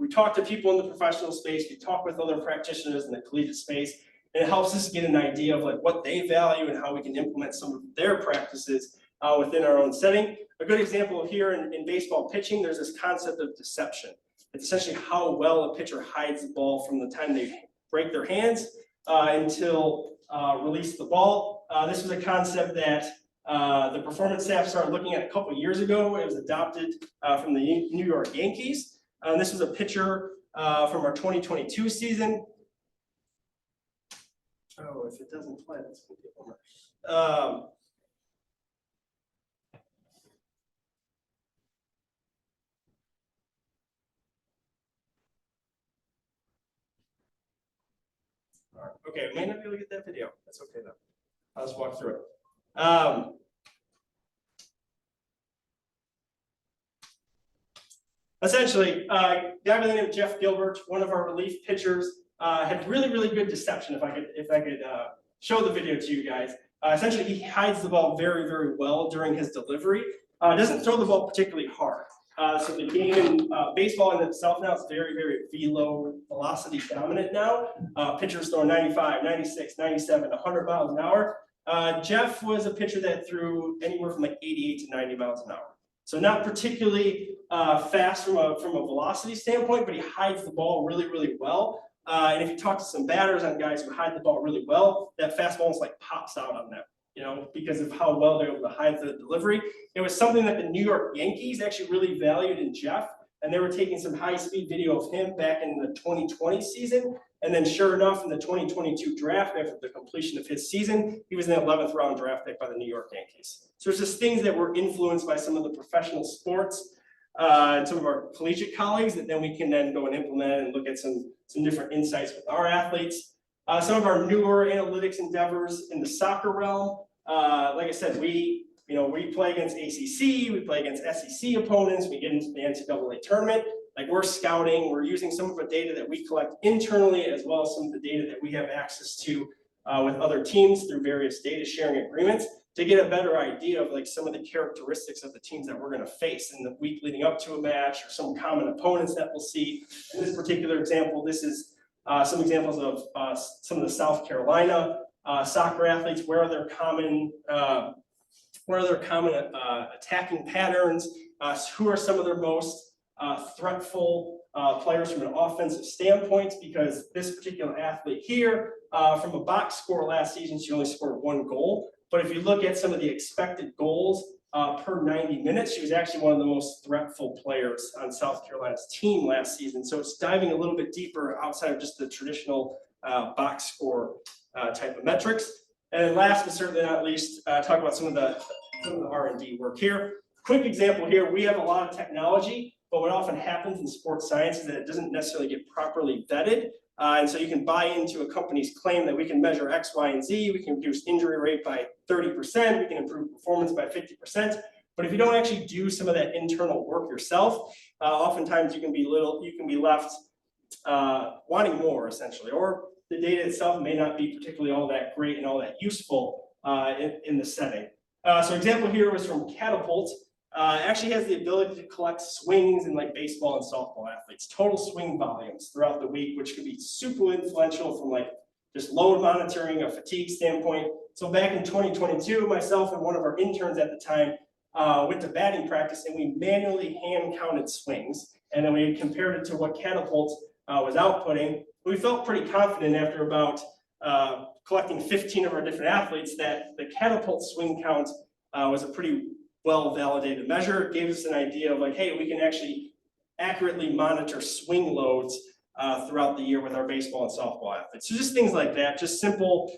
We talk to people in the professional space, we talk with other practitioners in the collegiate space, and it helps us get an idea of like what they value and how we can implement some of their practices within our own setting. A good example here in baseball pitching, there's this concept of deception. It's essentially how well a pitcher hides the ball from the time they break their hands until release the ball. This was a concept that the performance staff started looking at a couple of years ago. It was adopted from the New York Yankees. This was a pitcher from our 2022 season. Oh, if it doesn't play, that's going to be a bummer. Okay, may not be able to get that video. That's okay though. I'll just walk through it. Essentially, a guy by the name of Jeff Gilbert, one of our relief pitchers, had really good deception. If I could show the video to you guys. Essentially, he hides the ball very well during his delivery. Doesn't throw the ball particularly hard. So the game in baseball in itself now is very velo velocity dominant now. Pitchers throwing 95, 96, 97, 100 miles an hour. Jeff was a pitcher that threw anywhere from like 88 to 90 miles an hour. So not particularly fast from a velocity standpoint, but he hides the ball really well. And if you talk to some batters on guys who hide the ball really well, that fastball almost like pops out on them, because of how well they're able to hide the delivery. It was something that the New York Yankees actually really valued in Jeff, and they were taking some high-speed video of him back in the 2020 season. And then sure enough, in the 2022 draft, after the completion of his season, he was an 11th round draft pick by the New York Yankees. So there's just things that were influenced by some of the professional sports and some of our collegiate colleagues that then we can then go and implement and look at some different insights with our athletes. Some of our newer analytics endeavors in the soccer realm, like I said, we play against ACC, we play against SEC opponents, we get into the NCAA tournament. Like we're scouting, we're using some of the data that we collect internally as well as some of the data that we have access to with other teams through various data sharing agreements to get a better idea of like some of the characteristics of the teams that we're going to face in the week leading up to a match or some common opponents that we'll see. In this particular example, this is some examples of some of the South Carolina soccer athletes. Where are their common attacking patterns? Who are some of their most threatful players from an offensive standpoint? Because this particular athlete here, from a box score last season, she only scored 1 goal. But if you look at some of the expected goals per 90 minutes, she was actually one of the most threatful players on South Carolina's team last season. So it's diving a little bit deeper outside of just the traditional box score type of metrics. And then last but certainly not least, talk about some of the R&D work here. Quick example here, we have a lot of technology, but what often happens in sports science is that it doesn't necessarily get properly vetted. And so you can buy into a company's claim that we can measure X, Y, and Z, we can reduce injury rate by 30%, we can improve performance by 50%. But if you don't actually do some of that internal work yourself, oftentimes you can be left wanting more essentially, or the data itself may not be particularly all that great and all that useful in the setting. So example here was from Catapult. Actually has the ability to collect swings in like baseball and softball athletes, total swing volumes throughout the week, which can be super influential from like just load monitoring, a fatigue standpoint. So back in 2022, myself and one of our interns at the time went to batting practice and we manually hand counted swings. And then we compared it to what Catapult was outputting. We felt pretty confident after about collecting 15 of our different athletes that the Catapult swing count was a pretty well-validated measure. It gave us an idea of like, hey, we can actually accurately monitor swing loads throughout the year with our baseball and softball athletes. So just things like that, just simple,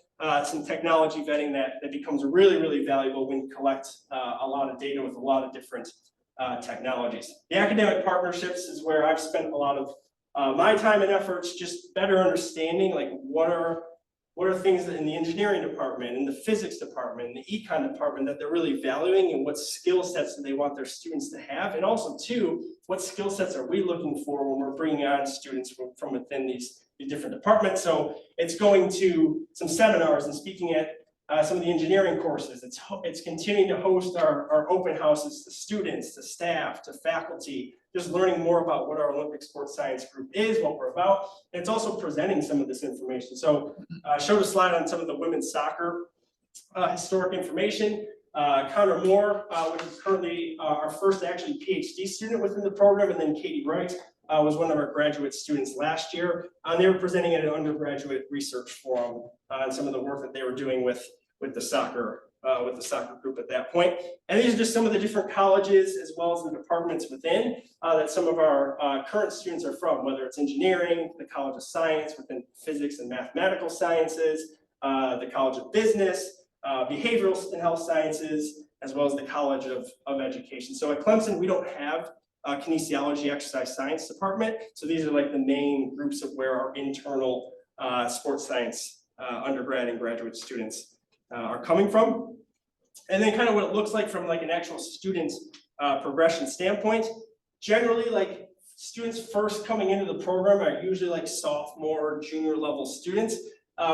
some technology vetting that becomes really, really valuable when you collect a lot of data with a lot of different technologies. The academic partnerships is where I've spent a lot of my time and efforts, just better understanding like what are things in the engineering department, in the physics department, in the econ department that they're really valuing, and what skill sets do they want their students to have, and also too, what skill sets are we looking for when we're bringing on students from within these different departments. So it's going to some seminars and speaking at some of the engineering courses. It's continuing to host our open houses to students, to staff, to faculty, just learning more about what our Olympic Sports Science group is, what we're about. And it's also presenting some of this information. So I showed a slide on some of the women's soccer historic information. Connor Moore, which is currently our first actually PhD student within the program, and then Katie Wright was one of our graduate students last year. They were presenting at an undergraduate research forum on some of the work that they were doing with the soccer group at that point. And these are just some of the different colleges as well as the departments within that some of our current students are from, whether it's engineering, the College of Science within physics and mathematical sciences, the College of Business, behavioral and health sciences, as well as the College of Education. So at Clemson, we don't have a kinesiology exercise science department. So these are like the main groups of where our internal sports science undergrad and graduate students are coming from. And then kind of what it looks like from like an actual student's progression standpoint. Generally, like students first coming into the program are usually like sophomore, junior level students.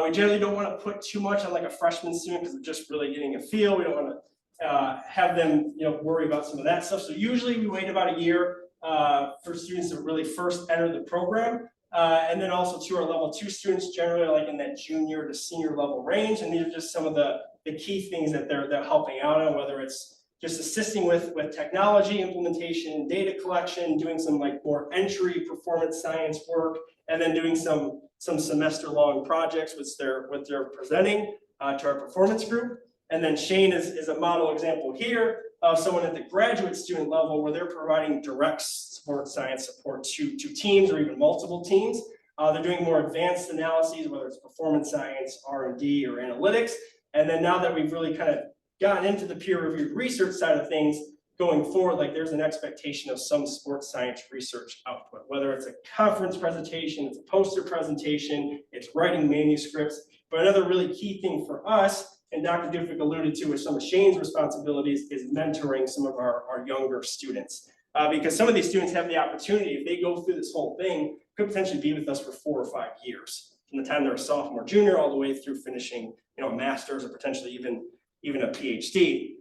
We generally don't want to put too much on like a freshman student because they're just really getting a feel. We don't want to have them, worry about some of that stuff. So usually we wait about a year for students to really first enter the program. And then also to our level 2 students, generally like in that junior to senior level range. And these are just some of the key things that they're helping out on, whether it's just assisting with technology implementation, data collection, doing some like more entry performance science work, and then doing some semester long projects which they're presenting to our performance group. And then Shane is a model example here of someone at the graduate student level where they're providing direct sports science support to teams or even multiple teams. They're doing more advanced analyses, whether it's performance science, R&D, or analytics. And then now that we've really kind of gotten into the peer-reviewed research side of things, going forward, like there's an expectation of some sports science research output, whether it's a conference presentation, it's a poster presentation, it's writing manuscripts. But another really key thing for us, and Dr. Dufik alluded to with some of Shane's responsibilities, is mentoring some of our younger students. Because some of these students have the opportunity, if they go through this whole thing, could potentially be with us for 4 or 5 years, from the time they're a sophomore, junior, all the way through finishing, a master's or potentially even a PhD.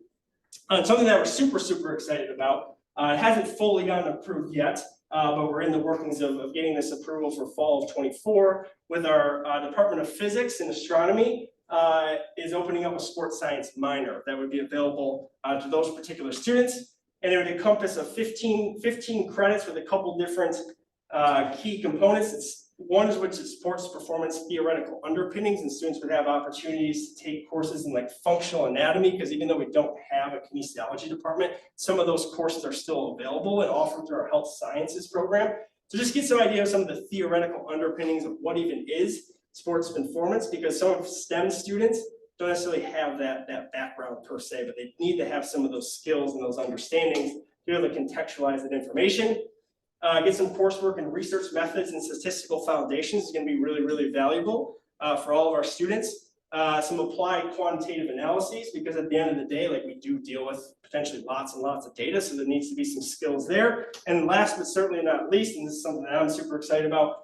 Something that we're super excited about. It hasn't fully gotten approved yet, but we're in the workings of getting this approval for fall of 24 with our Department of Physics and Astronomy is opening up a sports science minor that would be available to those particular students. And it would encompass 15 credits with a couple different key components. One is which is sports performance theoretical underpinnings, and students would have opportunities to take courses in like functional anatomy, because even though we don't have a kinesiology department, some of those courses are still available and offered through our health sciences program. So just get some idea of some of the theoretical underpinnings of what even is sports performance, because some of STEM students don't necessarily have that background per se, but they need to have some of those skills and those understandings to be able to contextualize that information. Get some coursework in research methods and statistical foundations is going to be really valuable for all of our students. Some applied quantitative analyses, because at the end of the day, like we do deal with potentially lots and lots of data, so there needs to be some skills there. And last but certainly not least, and this is something that I'm super excited about,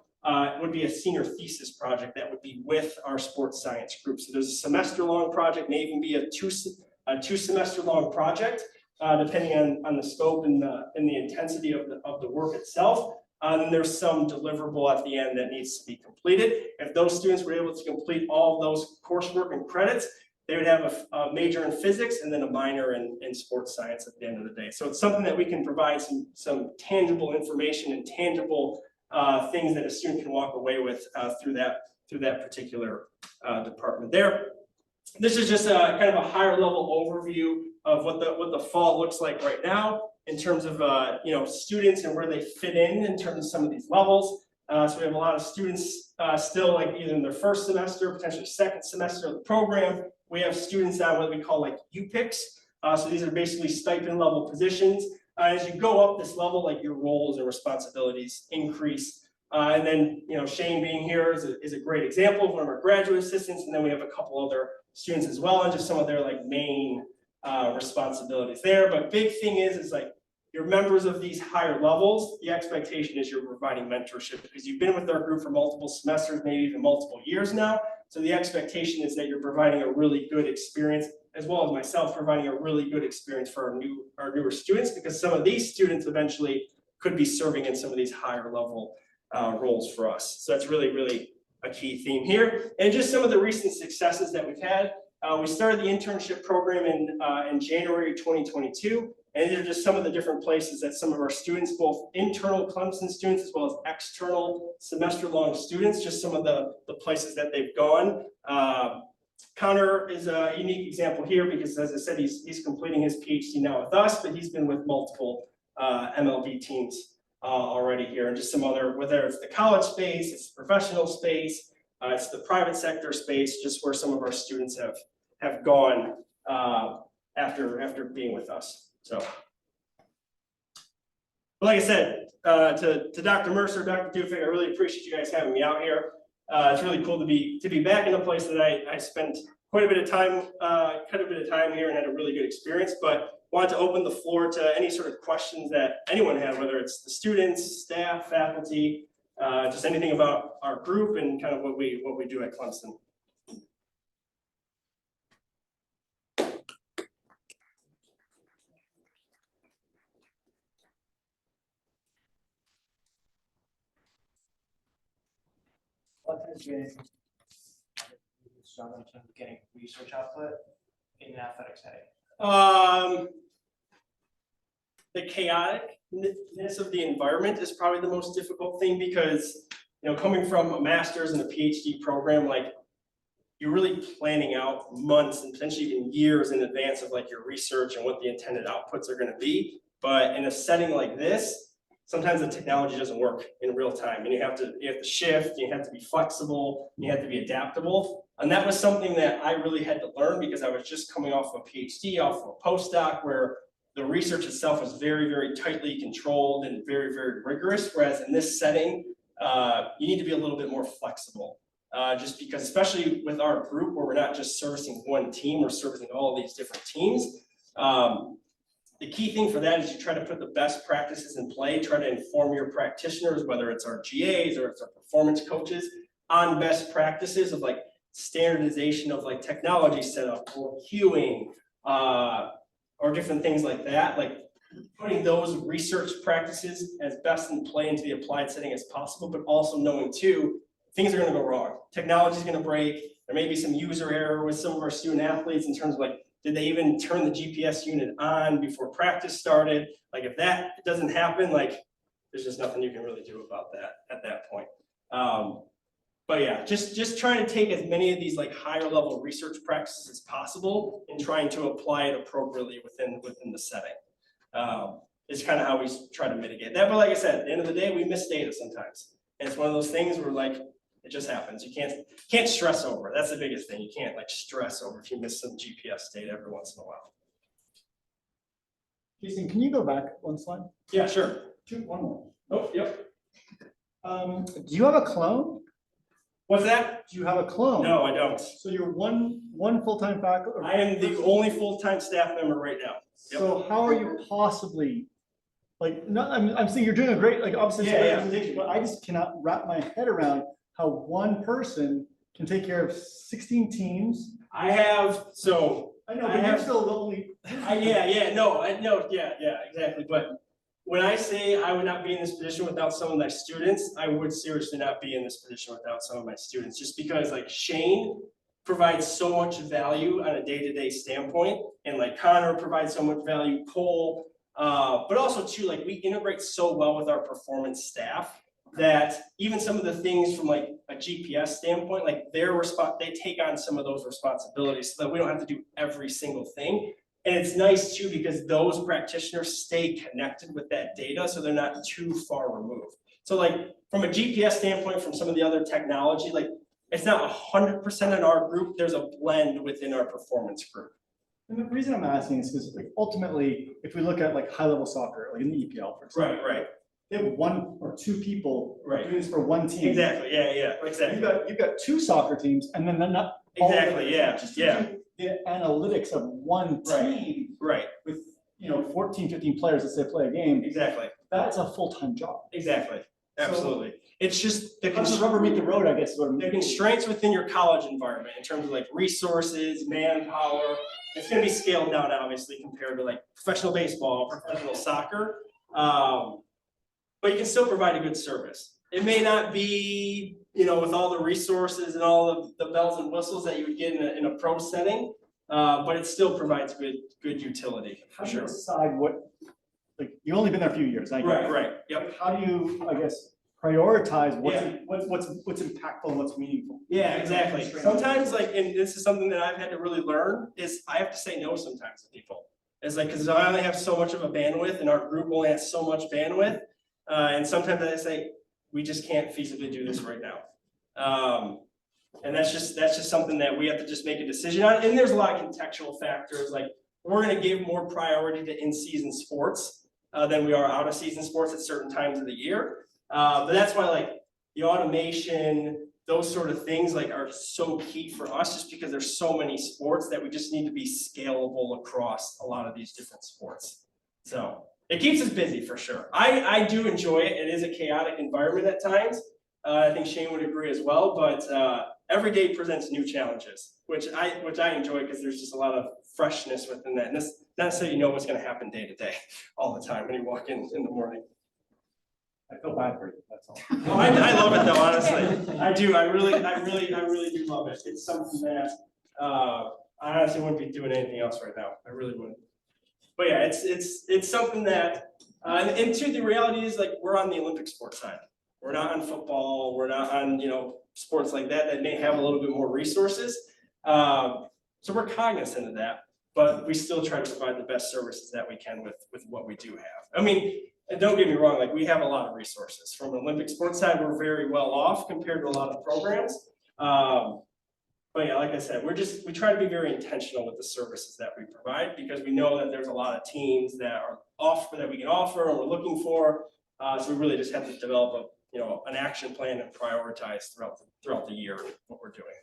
would be a senior thesis project that would be with our sports science group. So there's a semester-long project, may even be a two semester long project, depending on the scope and the intensity of the work itself. And there's some deliverable at the end that needs to be completed. If those students were able to complete all of those coursework and credits, they would have a major in physics and then a minor in sports science at the end of the day. So it's something that we can provide some tangible information and tangible things that a student can walk away with through that particular department there. this is just a kind of a higher level overview of what the fall looks like right now in terms of students and where they fit in terms of some of these levels. So we have a lot of students still like either in their first semester, potentially second semester of the program. We have students on what we call like UPICs. So these are basically stipend level positions. As you go up this level, like your roles and responsibilities increase. And then, Shane being here is a great example of one of our graduate assistants. And then we have a couple other students as well, and just some of their like main responsibilities there. But big thing is like you're members of these higher levels. The expectation is you're providing mentorship because you've been with our group for multiple semesters, maybe even multiple years now. So the expectation is that you're providing a really good experience, as well as myself providing a really good experience for our newer students, because some of these students eventually could be serving in some of these higher level roles for us. So that's really, really a key theme here. And just some of the recent successes that we've had. We started the internship program in January 2022. And these are just some of the different places that some of our students, both internal Clemson students as well as external semester-long students, just some of the places that they've gone. Connor is a unique example here because, as I said, he's completing his PhD now with us, but he's been with multiple MLB teams already here, and just some other, whether it's the college space, it's the professional space, it's the private sector space, just where some of our students have gone after being with us. So, but like I said, to Dr. Mercer, Dr. Dufik, I really appreciate you guys having me out here. It's really cool to be back in a place that I spent quite a bit of time here and had a really good experience. But wanted to open the floor to any sort of questions that anyone had, whether it's the students, staff, faculty, just anything about our group and kind of what we do at Clemson. What has been struggle in terms of getting research output in an athletic setting? The chaoticness of the environment is probably the most difficult thing because, coming from a master's and a PhD program, like you're really planning out months and potentially even years in advance of like your research and what the intended outputs are going to be. But in a setting like this, sometimes the technology doesn't work in real time, and you have to shift, you have to be flexible, you have to be adaptable. And that was something that I really had to learn because I was just coming off of a PhD, off of a postdoc, where the research itself was very, very tightly controlled and very, very rigorous. Whereas in this setting, you need to be a little bit more flexible. Just because, especially with our group, where we're not just servicing one team, we're servicing all of these different teams. The key thing for that is you try to put the best practices in play, try to inform your practitioners, whether it's our GAs or it's our performance coaches, on best practices of like standardization of like technology setup or queuing, or different things like that, like putting those research practices as best in play into the applied setting as possible, but also knowing too, things are going to go wrong. Technology is going to break. There may be some user error with some of our student athletes in terms of like, did they even turn the GPS unit on before practice started? Like if that doesn't happen, like there's just nothing you can really do about that at that point. But yeah, just trying to take as many of these like higher level research practices as possible and trying to apply it appropriately within the setting. Is kind of how we try to mitigate that. But like I said, at the end of the day, we miss data sometimes. And it's one of those things where like, it just happens. You can't stress over it. That's the biggest thing. You can't like stress over if you miss some GPS data every once in a while. Jason, can you go back one slide? Yeah, sure. One more. Oh, yep. Do you have a clone? What's that? Do you have a clone? No, I don't. So you're one full-time faculty? I am the only full-time staff member right now. Yep. So how are you possibly, like, no, I'm saying you're doing a great, like, obviously, it's a great presentation, but I just cannot wrap my head around how one person can take care of 16 teams. I have, so. I know, but you're still the only. Yeah, exactly. But when I say I would not be in this position without some of my students, I would seriously not be in this position without some of my students, just because like Shane provides so much value on a day-to-day standpoint, and like Connor provides so much value, Cole, but also too, like we integrate so well with our performance staff that even some of the things from like a GPS standpoint, like they take on some of those responsibilities so that we don't have to do every single thing. And it's nice too, because those practitioners stay connected with that data, so they're not too far removed. So like from a GPS standpoint, from some of the other technology, like it's not 100% in our group, there's a blend within our performance group. And the reason I'm asking is because like ultimately, if we look at like high level soccer, like in the EPL, for example. Right. They have 1 or 2 people Right. doing this for one team. Exactly, yeah, exactly. You've got 2 soccer teams and then they're not. all of them. Exactly, yeah, Just to yeah. do the analytics of one Right. team Right, with, 14, 15 players that say play a game, exactly, that's a full-time job. exactly, absolutely. It's just How does the rubber meet the road, I guess, is what I'm. the constraints within your college environment in terms of like resources, manpower. It's gonna be scaled down, obviously, compared to like professional baseball, professional soccer. But you can still provide a good service. It may not be, with all the resources and all of the bells and whistles that you would get in a pro setting, but it still provides good utility, How for do you sure. decide like, you've only been there a few years, I get it. Right, yep. How do you, I guess, prioritize Yeah. what's impactful and what's meaningful? Yeah, exactly. Sometimes and this is something that I've had to really learn, is I have to say no sometimes to people. It's like, because I only have so much of a bandwidth and our group only has so much bandwidth. And sometimes I say, we just can't feasibly do this right now. And that's just something that we have to just make a decision on. And there's a lot of contextual factors, like we're gonna give more priority to in-season sports than we are out-of-season sports at certain times of the year. But that's why like the automation, those sort of things like are so key for us, just because there's so many sports that we just need to be scalable across a lot of these different sports. So it keeps us busy for sure. I do enjoy it. It is a chaotic environment at times. I think Shane would agree as well, but every day presents new challenges, which I enjoy because there's just a lot of freshness within that. And this, not so you know what's gonna happen day to day all the time when you walk in the morning. I feel bad for you, that's all. Oh, I love it though, honestly. I do. I really do love it. It's something that I honestly wouldn't be doing anything else right now. I really wouldn't. But yeah, it's something that and two, the reality is like we're on the Olympic sports side. We're not on football. We're not on sports like that may have a little bit more resources. So we're cognizant of that, but we still try to provide the best services that we can with what we do have. I mean. And don't get me wrong, like we have a lot of resources. From the Olympic sports side, we're very well off compared to a lot of programs. But yeah, like I said, we try to be very intentional with the services that we provide because we know that there's a lot of teams that are that we can offer and we're looking for. So we really just have to develop an action plan and prioritize throughout the year what we're doing.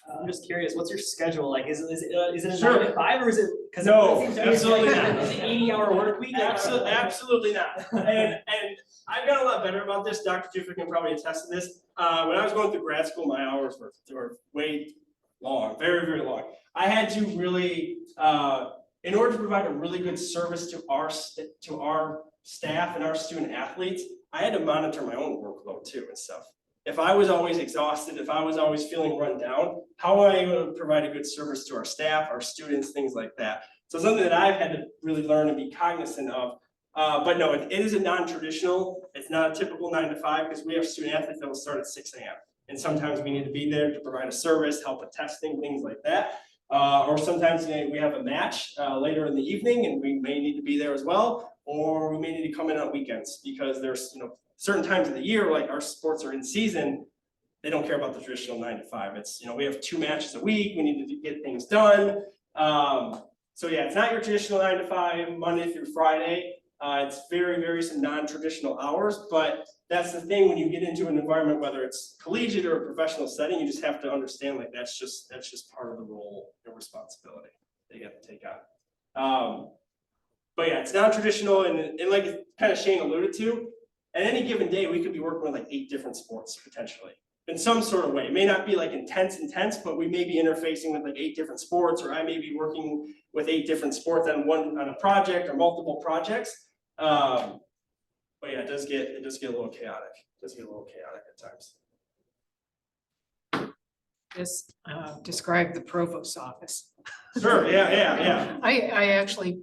I'm just curious, what's your schedule like? Is it a Sure. 9 to 5 or is it? Because No, absolutely not. Is it 80-hour work week? Absolutely not. And I've got a lot better about this. Dr. Dufek can probably attest to this. When I was going through grad school, my hours were way long, very, very long. I had to really, in order to provide a really good service to our staff and our student athletes, I had to monitor my own workload too and stuff. If I was always exhausted, if I was always feeling run down, how am I able to provide a good service to our staff, our students, things like that? So something that I've had to really learn and be cognizant of. But no, it is a non-traditional, it's not a typical 9 to 5 because we have student athletes that will start at 6 a.m. And sometimes we need to be there to provide a service, help with testing, things like that. Or sometimes we have a match later in the evening and we may need to be there as well. Or we may need to come in on weekends because there's certain times of the year, like our sports are in season, they don't care about the traditional 9 to 5. It's, we have 2 matches a week, we need to get things done. So yeah, it's not your traditional 9 to 5, Monday through Friday. It's very, very some non-traditional hours, but that's the thing when you get into an environment, whether it's collegiate or a professional setting, you just have to understand like that's just part of the role and responsibility that you have to take on. But yeah, it's non-traditional and like kind of Shane alluded to, at any given day, we could be working with like 8 different sports potentially in some sort of way. It may not be like intense, but we may be interfacing with like 8 different sports, or I may be working with 8 different sports on a project or multiple projects. But yeah, it does get a little chaotic. It does get a little chaotic at times. Just describe the provost's office. Sure, yeah. I actually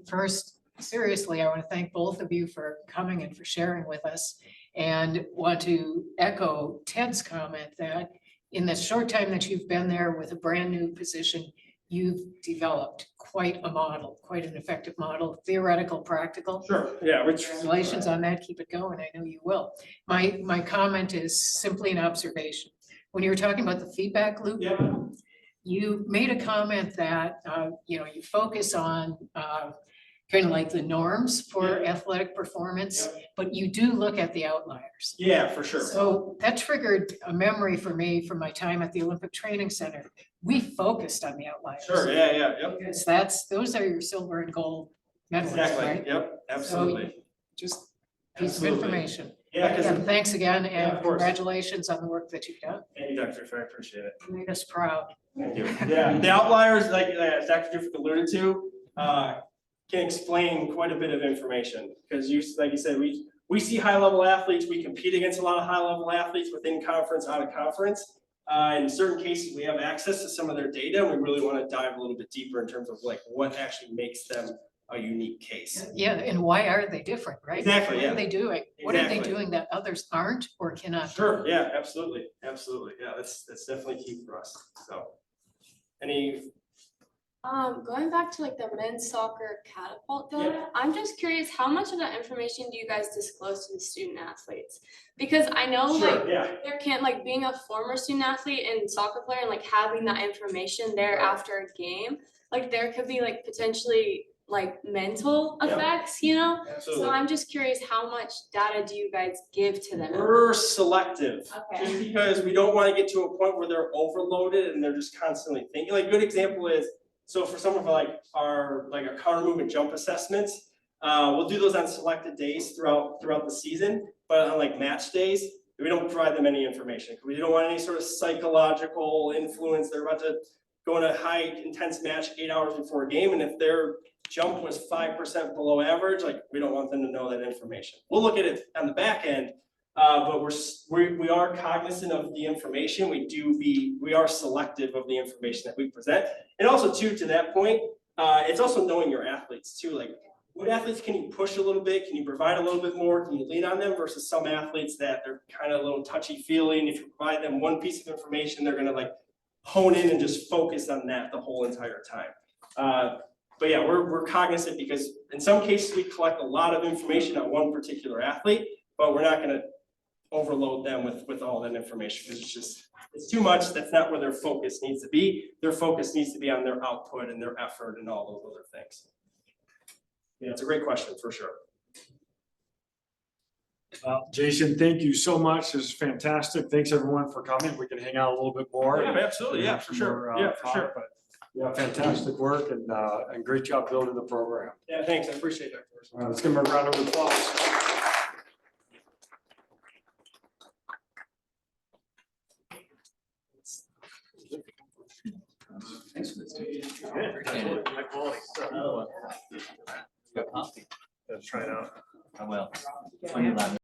seriously, I want to thank both of you for coming and for sharing with us. And want to echo Ted's comment that in the short time that you've been there with a brand new position, you've developed quite a model, quite an effective model, theoretical, practical. Sure, yeah, which. Congratulations on that. Keep it going. I know you will. My comment is simply an observation. When you were talking about the feedback loop, Yeah. you made a comment that, you focus on kind of like the norms for athletic performance, but you do look at the outliers. Yeah, for sure. So that triggered a memory for me from my time at the Olympic Training Center. We focused on the outliers. Sure, yeah, yep. Because those are your silver and gold medals, Exactly, right? yep, absolutely. Just piece of Absolutely. information. Yeah, Again, because, thanks again Yeah, of and course. congratulations on the work that you've done. thank you, Dr. Fair, I appreciate it. You made us proud. Thank you. Yeah, the outliers, like as Dr. Dufek alluded to, can explain quite a bit of information. Because like you said, we see high-level athletes, we compete against a lot of high-level athletes within conference, out of conference. In certain cases, we have access to some of their data, and we really want to dive a little bit deeper in terms of like what actually makes them a unique case. Yeah, and why are they different, right? Exactly, What yeah. are they doing? What are they Exactly. doing that others aren't or cannot? do? Sure, yeah, absolutely, absolutely. Yeah, that's definitely key for us. So, any, Going back to like the men's soccer catapult data, Yeah. I'm just curious, how much of that information do you guys disclose to the student athletes? Because I know like sure, yeah, there can't, like being a former student athlete and soccer player and like having that information there after a game, like there could be like potentially like mental Yeah. effects, you know? absolutely. So I'm just curious, how much data do you guys give to them? We're selective, Okay. just because we don't want to get to a point where they're overloaded and they're just constantly thinking. Like, a good example is, so for some of our counter movement jump assessments, we'll do those on selected days throughout the season, but on like match days, we don't provide them any information. We don't want any sort of psychological influence. They're about to go in a high intense match 8 hours before a game, and if their jump was 5% below average, like we don't want them to know that information. We'll look at it on the back end, but we are cognizant of the information. We are selective of the information that we present. And also too, to that point, it's also knowing your athletes too. Like, what athletes can you push a little bit? Can you provide a little bit more? Can you lean on them versus some athletes that they're kind of a little touchy-feely, and if you provide them one piece of information, they're gonna like hone in and just focus on that the whole entire time. But yeah, we're cognizant because in some cases we collect a lot of information on one particular athlete, but we're not gonna overload them with all that information because it's too much. That's not where their focus needs to be. Their focus needs to be on their output and their effort and all those other things. Yeah, it's a great question for sure. Jason, thank you so much. This is fantastic. Thanks everyone for coming. We can hang out a little bit more. Yeah, absolutely. Yeah, for sure. Yeah, for sure. But yeah, fantastic work and great job building the program. Yeah, thanks. I appreciate that. All right, let's give them a round of applause. Thanks for this. High quality stuff. Got coffee. Let's try it out. I will.